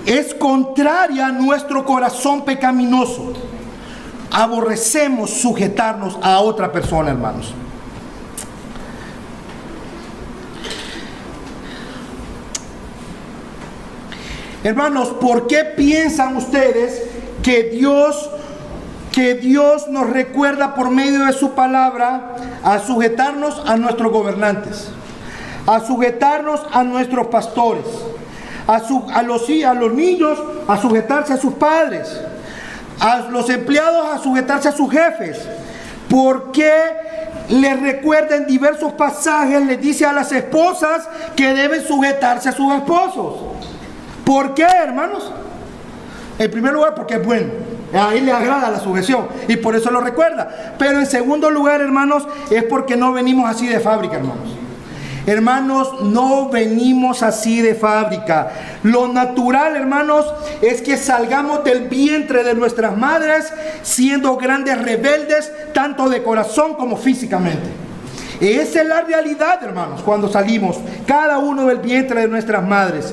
es contraria a nuestro corazón pecaminoso. Aborrecemos sujetarnos a otra persona, hermanos. Hermanos, ¿por qué piensan ustedes que Dios nos recuerda por medio de su palabra a sujetarnos a nuestros gobernantes, a sujetarnos a nuestros pastores, a los niños a sujetarse a sus padres, a los empleados a sujetarse a sus jefes? ¿Por qué les recuerda en diversos pasajes, les dice a las esposas que deben sujetarse a sus esposos? ¿Por qué, hermanos? En primer lugar, porque es bueno. A él le agrada la sujeción y por eso lo recuerda. Pero en segundo lugar, hermanos, es porque no venimos así de fábrica, hermanos. Hermanos, no venimos así de fábrica. Lo natural, hermanos, es que salgamos del vientre de nuestras madres siendo grandes rebeldes, tanto de corazón como físicamente. Esa es la realidad, hermanos, cuando salimos, cada uno del vientre de nuestras madres.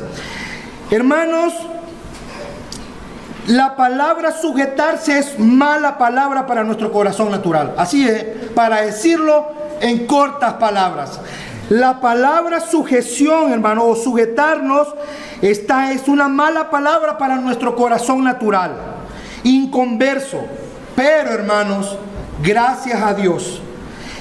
Hermanos, la palabra sujetarse es mala palabra para nuestro corazón natural. Así es, para decirlo en cortas palabras. La palabra sujeción, hermano, o sujetarnos, es una mala palabra para nuestro corazón natural, inconverso. Pero, hermanos, gracias a Dios,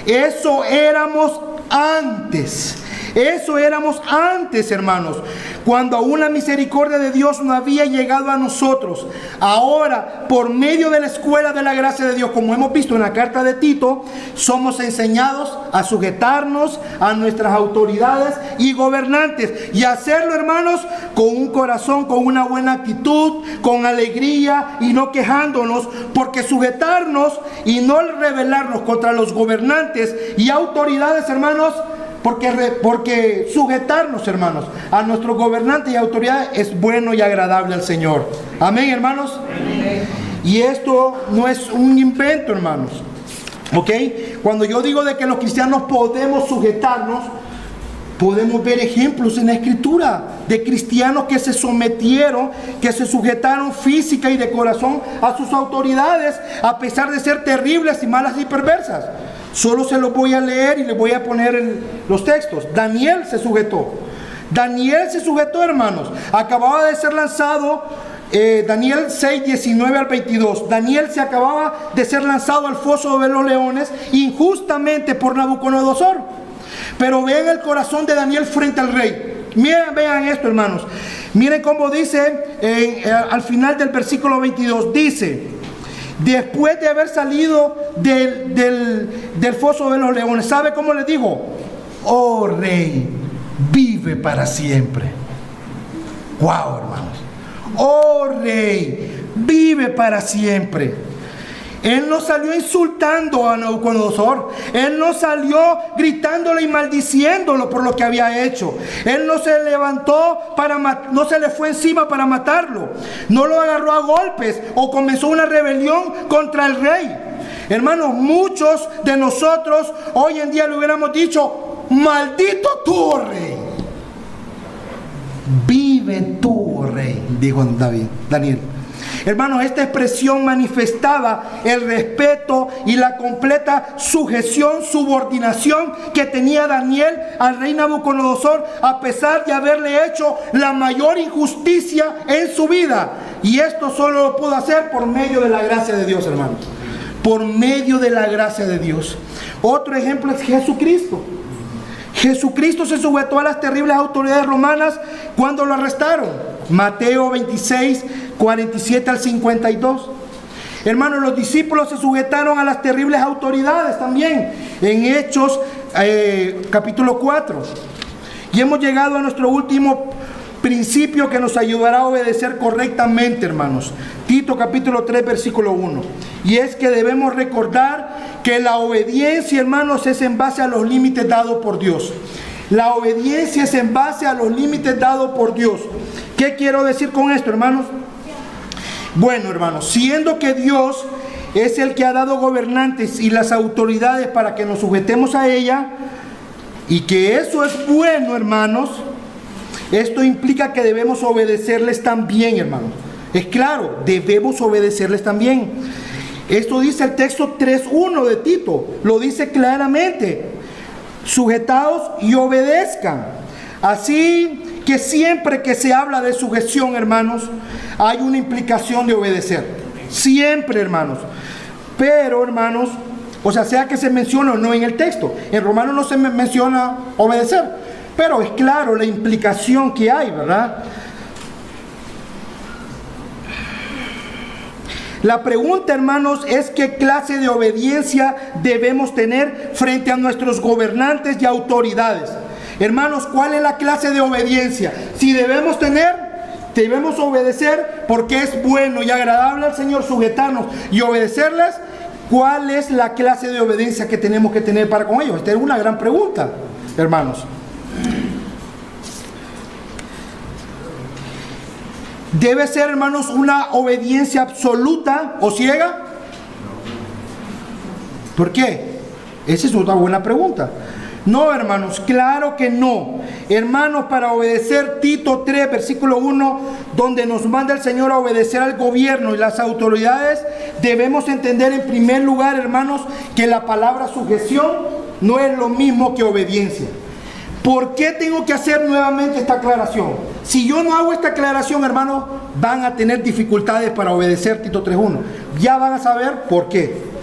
eso éramos antes. Eso éramos antes, hermanos, cuando aún la misericordia de Dios no había llegado a nosotros. Ahora, por medio de la escuela de la gracia de Dios, como hemos visto en la carta de Tito, somos enseñados a sujetarnos a nuestras autoridades y gobernantes, y hacerlo, hermanos, con un corazón, con una buena actitud, con alegría y no quejándonos, porque sujetarnos y no rebelarnos contra los gobernantes y autoridades, hermanos, porque sujetarnos, hermanos, a nuestros gobernantes y autoridades es bueno y agradable al Señor. Amén, hermanos. Amén. Y esto no es un invento, hermanos. ¿Ok? Cuando yo digo de que los cristianos podemos sujetarnos, podemos ver ejemplos en la Escritura de cristianos que se sometieron, que se sujetaron física y de corazón a sus autoridades, a pesar de ser terribles y malas y perversas. Solo se los voy a leer y les voy a poner los textos. Daniel se sujetó. Daniel se sujetó, hermanos. Acababa de ser lanzado, Daniel 6, 19 al 22. Daniel se acababa de ser lanzado al foso de los leones injustamente por Nabucodonosor. Pero vean el corazón de Daniel frente al rey. Miren, vean esto, hermanos. Miren cómo dice al final del versículo 22. Dice: después de haber salido del foso de los leones, ¿sabe cómo le dijo? Oh rey, vive para siempre. Wow, hermanos. Oh rey, vive para siempre. Él no salió insultando a Nabucodonosor. Él no salió gritándole y maldiciéndolo por lo que había hecho. Él no se levantó no se le fue encima para matarlo. No lo agarró a golpes o comenzó una rebelión contra el rey. Hermanos, muchos de nosotros hoy en día le hubiéramos dicho: maldito tú, oh rey. Vive tú, oh rey, dijo Daniel. Hermanos, esta expresión manifestaba el respeto y la completa sujeción, subordinación que tenía Daniel al rey Nabucodonosor, a pesar de haberle hecho la mayor injusticia en su vida. Y esto solo lo pudo hacer por medio de la gracia de Dios, hermanos. Por medio de la gracia de Dios. Otro ejemplo es Jesucristo. Jesucristo se sujetó a las terribles autoridades romanas cuando lo arrestaron. Mateo 26, 47 al 52. Hermanos, los discípulos se sujetaron a las terribles autoridades también en Hechos capítulo 4. Y hemos llegado a nuestro último principio que nos ayudará a obedecer correctamente, hermanos. Tito capítulo 3 versículo 1. Y es que debemos recordar que la obediencia, hermanos, es en base a los límites dados por Dios. La obediencia es en base a los límites dados por Dios. ¿Qué quiero decir con esto, hermanos? Bueno, hermanos, siendo que Dios es el que ha dado gobernantes y las autoridades para que nos sujetemos a ella, y que eso es bueno, hermanos, esto implica que debemos obedecerles también, hermanos. Es claro, debemos obedecerles también. Esto dice el texto 3.1 de Tito, lo dice claramente: sujetaos y obedezcan. Así que siempre que se habla de sujeción, hermanos, hay una implicación de obedecer. Siempre, hermanos. Pero, hermanos, o sea que se menciona o no en el texto. En Romanos no se menciona obedecer, pero es claro la implicación que hay, ¿verdad? La pregunta, hermanos, es qué clase de obediencia debemos tener frente a nuestros gobernantes y autoridades. Hermanos, ¿cuál es la clase de obediencia? Si debemos obedecer porque es bueno y agradable al Señor sujetarnos y obedecerles. ¿Cuál es la clase de obediencia que tenemos que tener para con ellos? Esta es una gran pregunta, hermanos. ¿Debe ser, hermanos, una obediencia absoluta o ciega? ¿Por qué? Esa es otra buena pregunta. No, hermanos, claro que no. Hermanos, para obedecer, Tito 3, versículo 1, donde nos manda el Señor a obedecer al gobierno y las autoridades, debemos entender en primer lugar, hermanos, que la palabra sujeción no es lo mismo que obediencia. ¿Por qué tengo que hacer nuevamente esta aclaración? Si yo no hago esta aclaración, hermanos, van a tener dificultades para obedecer Tito 3.1. Ya van a saber por qué.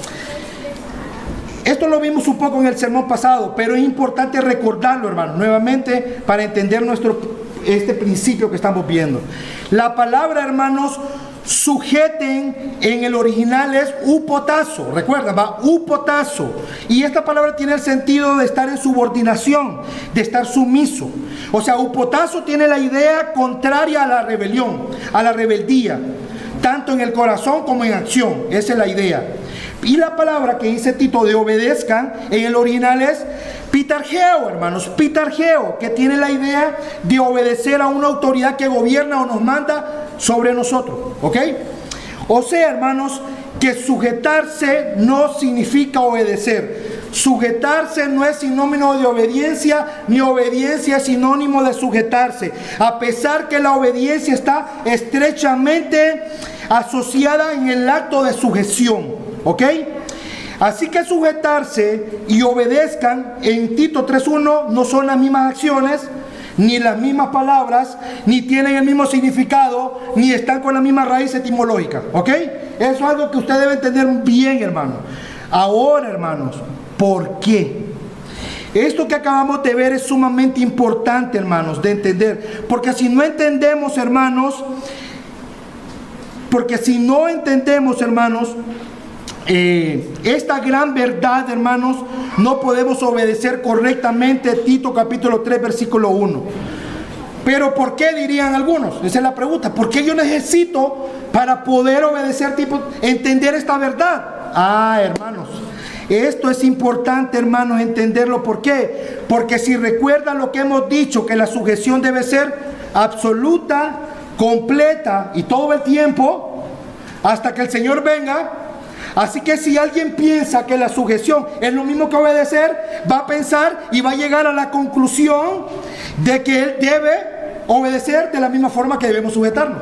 Esto lo vimos un poco en el sermón pasado, pero es importante recordarlo, hermanos, nuevamente para entender este principio que estamos viendo. La palabra, hermanos, sujeten en el original es upotazo, recuerda, va upotazo, y esta palabra tiene el sentido de estar en subordinación, de estar sumiso. O sea, upotazo tiene la idea contraria a la rebelión, a la rebeldía, tanto en el corazón como en acción. Esa es la idea. Y la palabra que dice Tito de obedezcan en el original es pitargeo, hermanos, pitargeo, que tiene la idea de obedecer a una autoridad que gobierna o nos manda sobre nosotros, ¿ok? O sea, hermanos, que sujetarse no significa obedecer. Sujetarse no es sinónimo de obediencia, ni obediencia es sinónimo de sujetarse, a pesar que la obediencia está estrechamente asociada en el acto de sujeción, ¿ok? Así que sujetarse y obedezcan en Tito 3.1 no son las mismas acciones, ni las mismas palabras, ni tienen el mismo significado, ni están con la misma raíz etimológica, ¿ok? Eso es algo que usted debe entender bien, hermano. Ahora, hermanos, ¿por qué? Esto que acabamos de ver es sumamente importante, hermanos, de entender. Porque si no entendemos, hermanos, esta gran verdad, hermanos, no podemos obedecer correctamente Tito capítulo 3 versículo 1. Pero ¿por qué, dirían algunos? Esa es la pregunta. ¿Por qué yo necesito para poder obedecer, entender esta verdad? Hermanos, esto es importante, hermanos, entenderlo. ¿Por qué? Porque si recuerdan lo que hemos dicho, que la sujeción debe ser absoluta, completa y todo el tiempo hasta que el Señor venga. Así que si alguien piensa que la sujeción es lo mismo que obedecer, va a pensar y va a llegar a la conclusión de que él debe obedecer de la misma forma que debemos sujetarnos.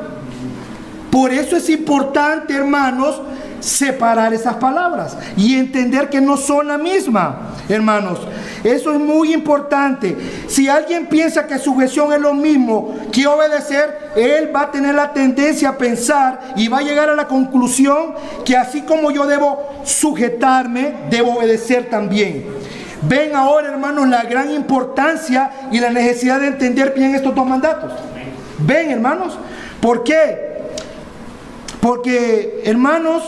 Por eso es importante, hermanos, separar esas palabras y entender que no son la misma, hermanos. Eso es muy importante. Si alguien piensa que sujeción es lo mismo que obedecer, él va a tener la tendencia a pensar y va a llegar a la conclusión que así como yo debo sujetarme, debo obedecer también. Ven ahora, hermanos, la gran importancia y la necesidad de entender bien estos dos mandatos. Ven, hermanos, ¿por qué? Porque, hermanos,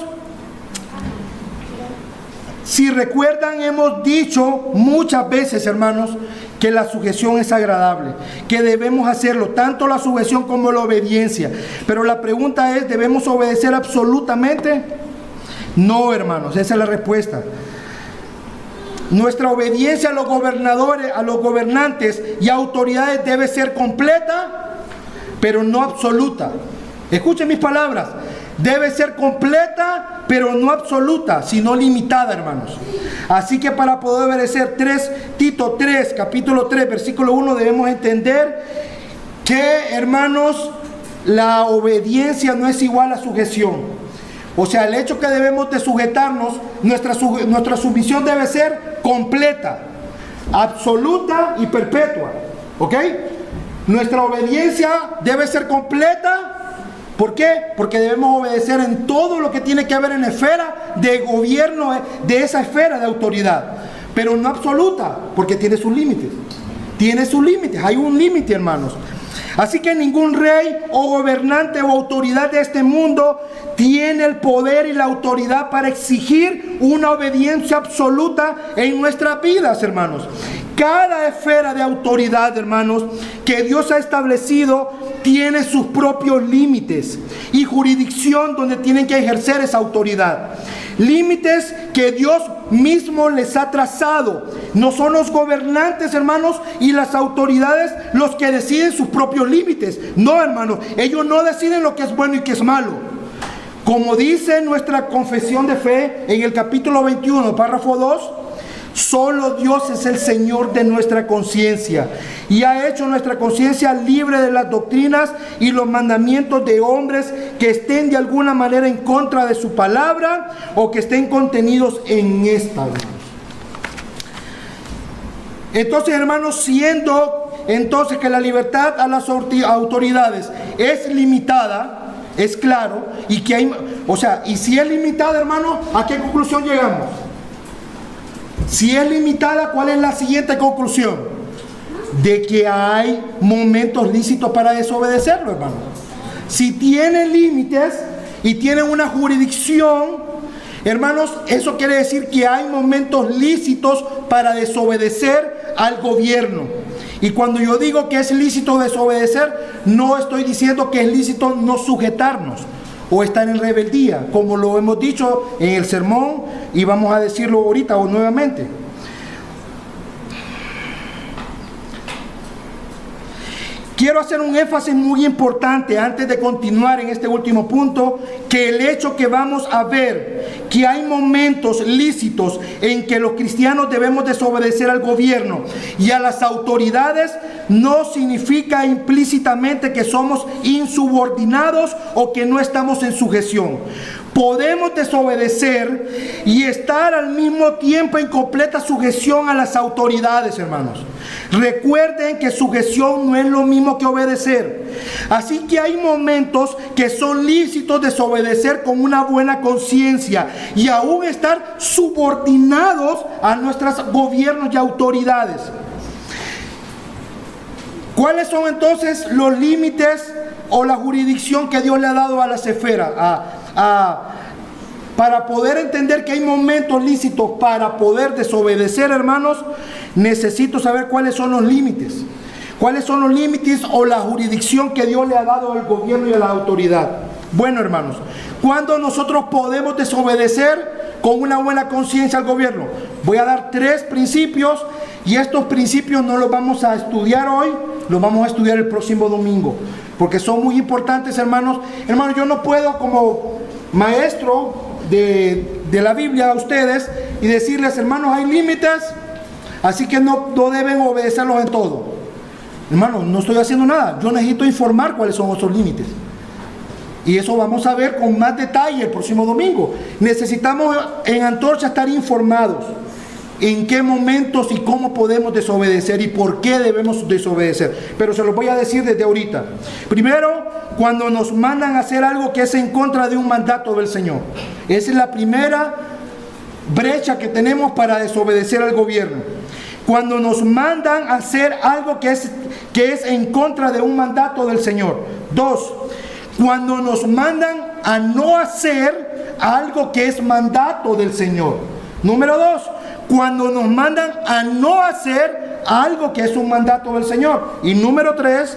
si recuerdan, hemos dicho muchas veces, hermanos, que la sujeción es agradable, que debemos hacerlo, tanto la sujeción como la obediencia. Pero la pregunta es, ¿debemos obedecer absolutamente? No, hermanos, esa es la respuesta. Nuestra obediencia a los gobernadores, a los gobernantes y autoridades debe ser completa, pero no absoluta. Escuchen mis palabras. Debe ser completa, pero no absoluta, sino limitada, hermanos. Así que para poder obedecer Tito 3, capítulo 3, versículo 1, debemos entender que, hermanos, la obediencia no es igual a sujeción. O sea, el hecho que debemos de sujetarnos, nuestra sumisión debe ser completa, absoluta y perpetua. ¿Ok? Nuestra obediencia debe ser completa. ¿Por qué? Porque debemos obedecer en todo lo que tiene que ver en esfera de gobierno, de esa esfera de autoridad, pero no absoluta, porque tiene sus límites. Tiene sus límites, hay un límite, hermanos. Así que ningún rey o gobernante o autoridad de este mundo tiene el poder y la autoridad para exigir una obediencia absoluta en nuestras vidas, hermanos. Cada esfera de autoridad, hermanos, que Dios ha establecido tiene sus propios límites y jurisdicción donde tienen que ejercer esa autoridad. límites que Dios mismo les ha trazado. No son los gobernantes, hermanos, y las autoridades los que deciden sus propios límites. No, hermanos, ellos no deciden lo que es bueno y que es malo. Como dice nuestra confesión de fe en el capítulo 21, párrafo 2, solo Dios es el Señor de nuestra conciencia y ha hecho nuestra conciencia libre de las doctrinas y los mandamientos de hombres que estén de alguna manera en contra de su palabra o que estén contenidos en esta. Entonces, hermanos, siendo entonces que la libertad a las autoridades es limitada, es claro, y que hay, y si es limitada, hermanos, ¿a qué conclusión llegamos? Si es limitada, ¿cuál es la siguiente conclusión? De que hay momentos lícitos para desobedecerlo, hermano. Si tiene límites y tiene una jurisdicción, hermanos, eso quiere decir que hay momentos lícitos para desobedecer al gobierno. Y cuando yo digo que es lícito desobedecer, no estoy diciendo que es lícito no sujetarnos o estar en rebeldía, como lo hemos dicho en el sermón y vamos a decirlo ahorita o nuevamente. Quiero hacer un énfasis muy importante antes de continuar en este último punto, que el hecho que vamos a ver que hay momentos lícitos en que los cristianos debemos desobedecer al gobierno y a las autoridades no significa implícitamente que somos insubordinados o que no estamos en sujeción. Podemos desobedecer y estar al mismo tiempo en completa sujeción a las autoridades, hermanos. Recuerden que sujeción no es lo mismo que obedecer. Así que hay momentos que son lícitos desobedecer con una buena conciencia y aún estar subordinados a nuestros gobiernos y autoridades. ¿Cuáles son entonces los límites o la jurisdicción que Dios le ha dado a las esferas? Para poder entender que hay momentos lícitos para poder desobedecer, hermanos, necesito saber cuáles son los límites. ¿Cuáles son los límites o la jurisdicción que Dios le ha dado al gobierno y a la autoridad? Bueno, hermanos, ¿cuándo nosotros podemos desobedecer con una buena conciencia al gobierno? Voy a dar 3 principios y estos principios no los vamos a estudiar hoy, los vamos a estudiar el próximo domingo, porque son muy importantes, hermanos. Hermanos, yo no puedo como maestro de la Biblia a ustedes y decirles, hermanos, hay límites, así que no deben obedecerlos en todo. Hermanos, no estoy haciendo nada. Yo necesito informar cuáles son esos límites. Y eso vamos a ver con más detalle el próximo domingo. Necesitamos en Antorcha estar informados en qué momentos y cómo podemos desobedecer y por qué debemos desobedecer. Pero se los voy a decir desde ahorita. Primero, cuando nos mandan a hacer algo que es en contra de un mandato del Señor. Esa es la primera brecha que tenemos para desobedecer al gobierno. Cuando nos mandan a hacer algo que es en contra de un mandato del Señor. 2, cuando nos mandan a no hacer algo que es mandato del Señor. Número 2, cuando nos mandan a no hacer algo que es un mandato del Señor. Y número 3,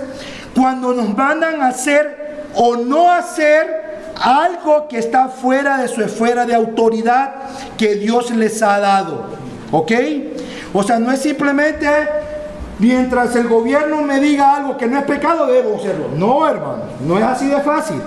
cuando nos mandan a hacer o no hacer algo que está fuera de su esfera de autoridad que Dios les ha dado. ¿Ok? O sea, no es simplemente mientras el gobierno me diga algo que no es pecado, debo hacerlo. No, hermano, no es así de fácil.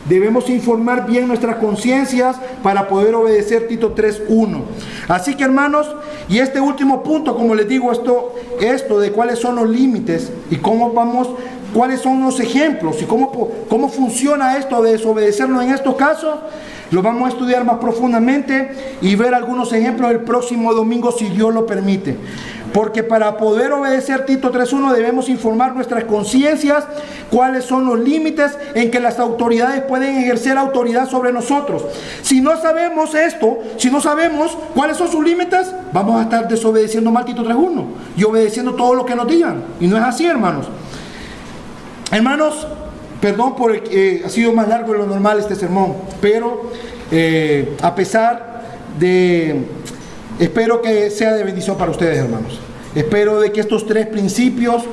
Debemos informar bien nuestras conciencias para poder obedecer Tito 3:1. Así que, hermanos, y este último punto, como les digo, esto de cuáles son los límites y cuáles son los ejemplos y cómo funciona esto de desobedecerlo en estos casos, lo vamos a estudiar más profundamente y ver algunos ejemplos el próximo domingo, si Dios lo permite. Porque para poder obedecer Tito 3:1 debemos informar nuestras conciencias cuáles son los límites en que las autoridades pueden ejercer autoridad sobre nosotros. Si no sabemos esto, si no sabemos cuáles son sus límites, vamos a estar desobedeciendo mal Tito 3:1 y obedeciendo todo lo que nos digan. Y no es así, hermanos. Hermanos, perdón por ha sido más largo de lo normal este sermón, pero a pesar de... Espero que sea de bendición para ustedes, hermanos. Espero de que estos 3 principios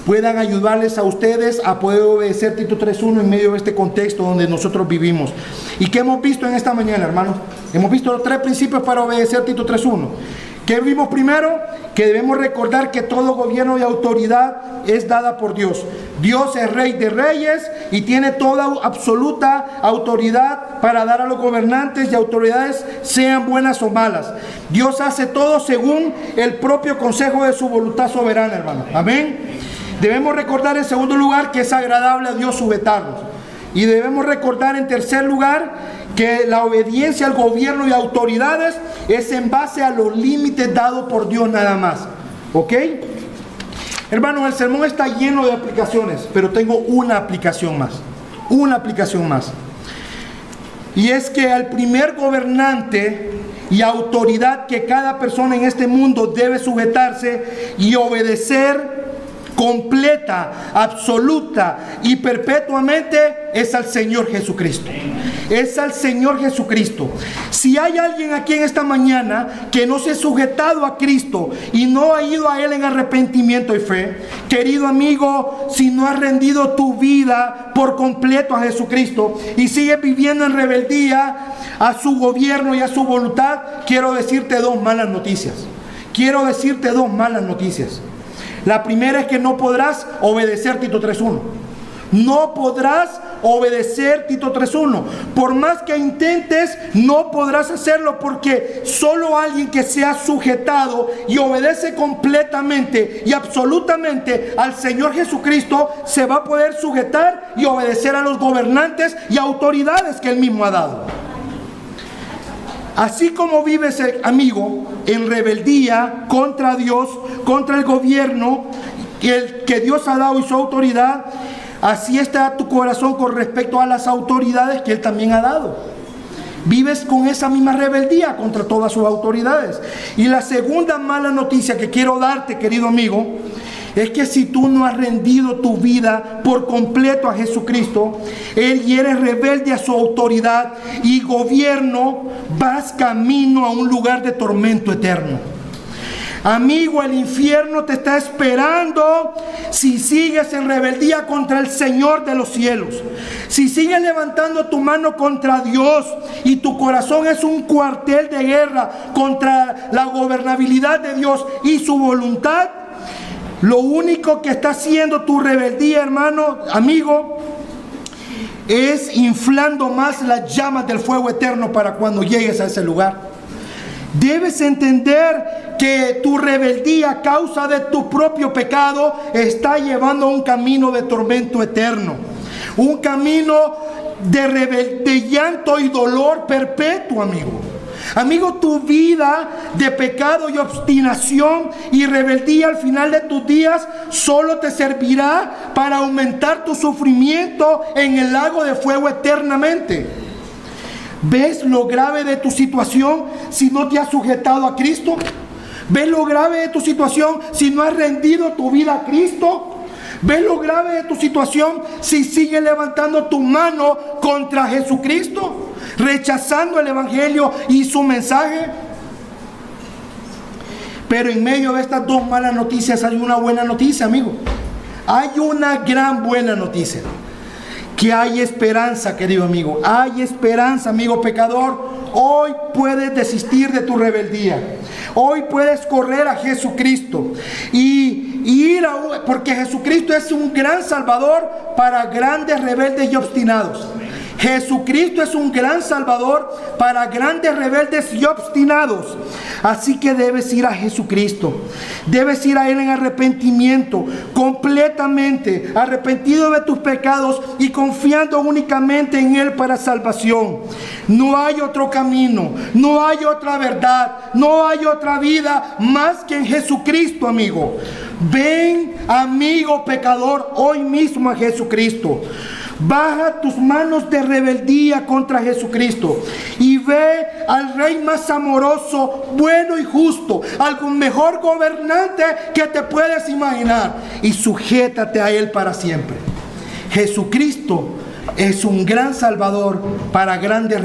puedan ayudarles a ustedes a poder obedecer Tito 3.1 en medio de este contexto donde nosotros vivimos. ¿Y qué hemos visto en esta mañana, hermanos? Hemos visto los 3 principios para obedecer Tito 3.1. ¿Qué vimos primero? Que debemos recordar que todo gobierno y autoridad es dada por Dios. Dios es Rey de Reyes y tiene toda absoluta autoridad para dar a los gobernantes y autoridades, sean buenas o malas. Dios hace todo según el propio consejo de su voluntad soberana, hermano. Amén. Debemos recordar en segundo lugar que es agradable a Dios sujetarnos. Y debemos recordar en tercer lugar que la obediencia al gobierno y autoridades es en base a los límites dados por Dios nada más. ¿Ok? Hermanos, el sermón está lleno de aplicaciones, pero tengo una aplicación más. Una aplicación más. Y es que al primer gobernante y autoridad que cada persona en este mundo debe sujetarse y obedecer completa, absoluta y perpetuamente es al Señor Jesucristo. Es al Señor Jesucristo. Si hay alguien aquí en esta mañana que no se ha sujetado a Cristo y no ha ido a Él en arrepentimiento y fe, querido amigo, si no has rendido tu vida por completo a Jesucristo y sigues viviendo en rebeldía a su gobierno y a su voluntad, quiero decirte 2 malas noticias. Quiero decirte 2 malas noticias. La primera es que no podrás obedecer Tito 3.1. No podrás obedecer Tito 3.1. Por más que intentes, no podrás hacerlo, porque solo alguien que se ha sujetado y obedece completamente y absolutamente al Señor Jesucristo se va a poder sujetar y obedecer a los gobernantes y autoridades que Él mismo ha dado. Así como vives, amigo, en rebeldía contra Dios, contra el gobierno que Dios ha dado y su autoridad, así está tu corazón con respecto a las autoridades que Él también ha dado. Vives con esa misma rebeldía contra todas sus autoridades. Y la segunda mala noticia que quiero darte, querido amigo, es que si tú no has rendido tu vida por completo a Jesucristo, Él y eres rebelde a su autoridad y gobierno, vas camino a un lugar de tormento eterno. Amigo, el infierno te está esperando si sigues en rebeldía contra el Señor de los cielos. Si sigues levantando tu mano contra Dios y tu corazón es un cuartel de guerra contra la gobernabilidad de Dios y su voluntad, lo único que está haciendo tu rebeldía, hermano, amigo, es inflando más las llamas del fuego eterno para cuando llegues a ese lugar. Debes entender que tu rebeldía a causa de tu propio pecado está llevando a un camino de tormento eterno. Un camino de llanto y dolor perpetuo, amigo. Amigo, tu vida de pecado y obstinación y rebeldía al final de tus días solo te servirá para aumentar tu sufrimiento en el lago de fuego eternamente. ¿Ves lo grave de tu situación si no te has sujetado a Cristo? ¿Ves lo grave de tu situación si no has rendido tu vida a Cristo? ¿Ves lo grave de tu situación si sigues levantando tu mano contra Jesucristo, rechazando el Evangelio y su mensaje? Pero en medio de estas 2 malas noticias hay una buena noticia, amigo. Hay una gran buena noticia. Que hay esperanza, querido amigo. Hay esperanza, amigo pecador. Hoy puedes desistir de tu rebeldía. Hoy puedes correr a Jesucristo y ir porque Jesucristo es un gran salvador para grandes rebeldes y obstinados. Jesucristo es un gran salvador para grandes rebeldes y obstinados. Así que debes ir a Jesucristo. Debes ir a Él en arrepentimiento, completamente arrepentido de tus pecados y confiando únicamente en Él para salvación. No hay otro camino, no hay otra verdad, no hay otra vida más que en Jesucristo, amigo. Ven, amigo pecador, hoy mismo a Jesucristo. Baja tus manos de rebeldía contra Jesucristo y ve al Rey más amoroso, bueno y justo, al mejor gobernante que te puedes imaginar, y sujétate a Él para siempre. Jesucristo es un gran salvador para grandes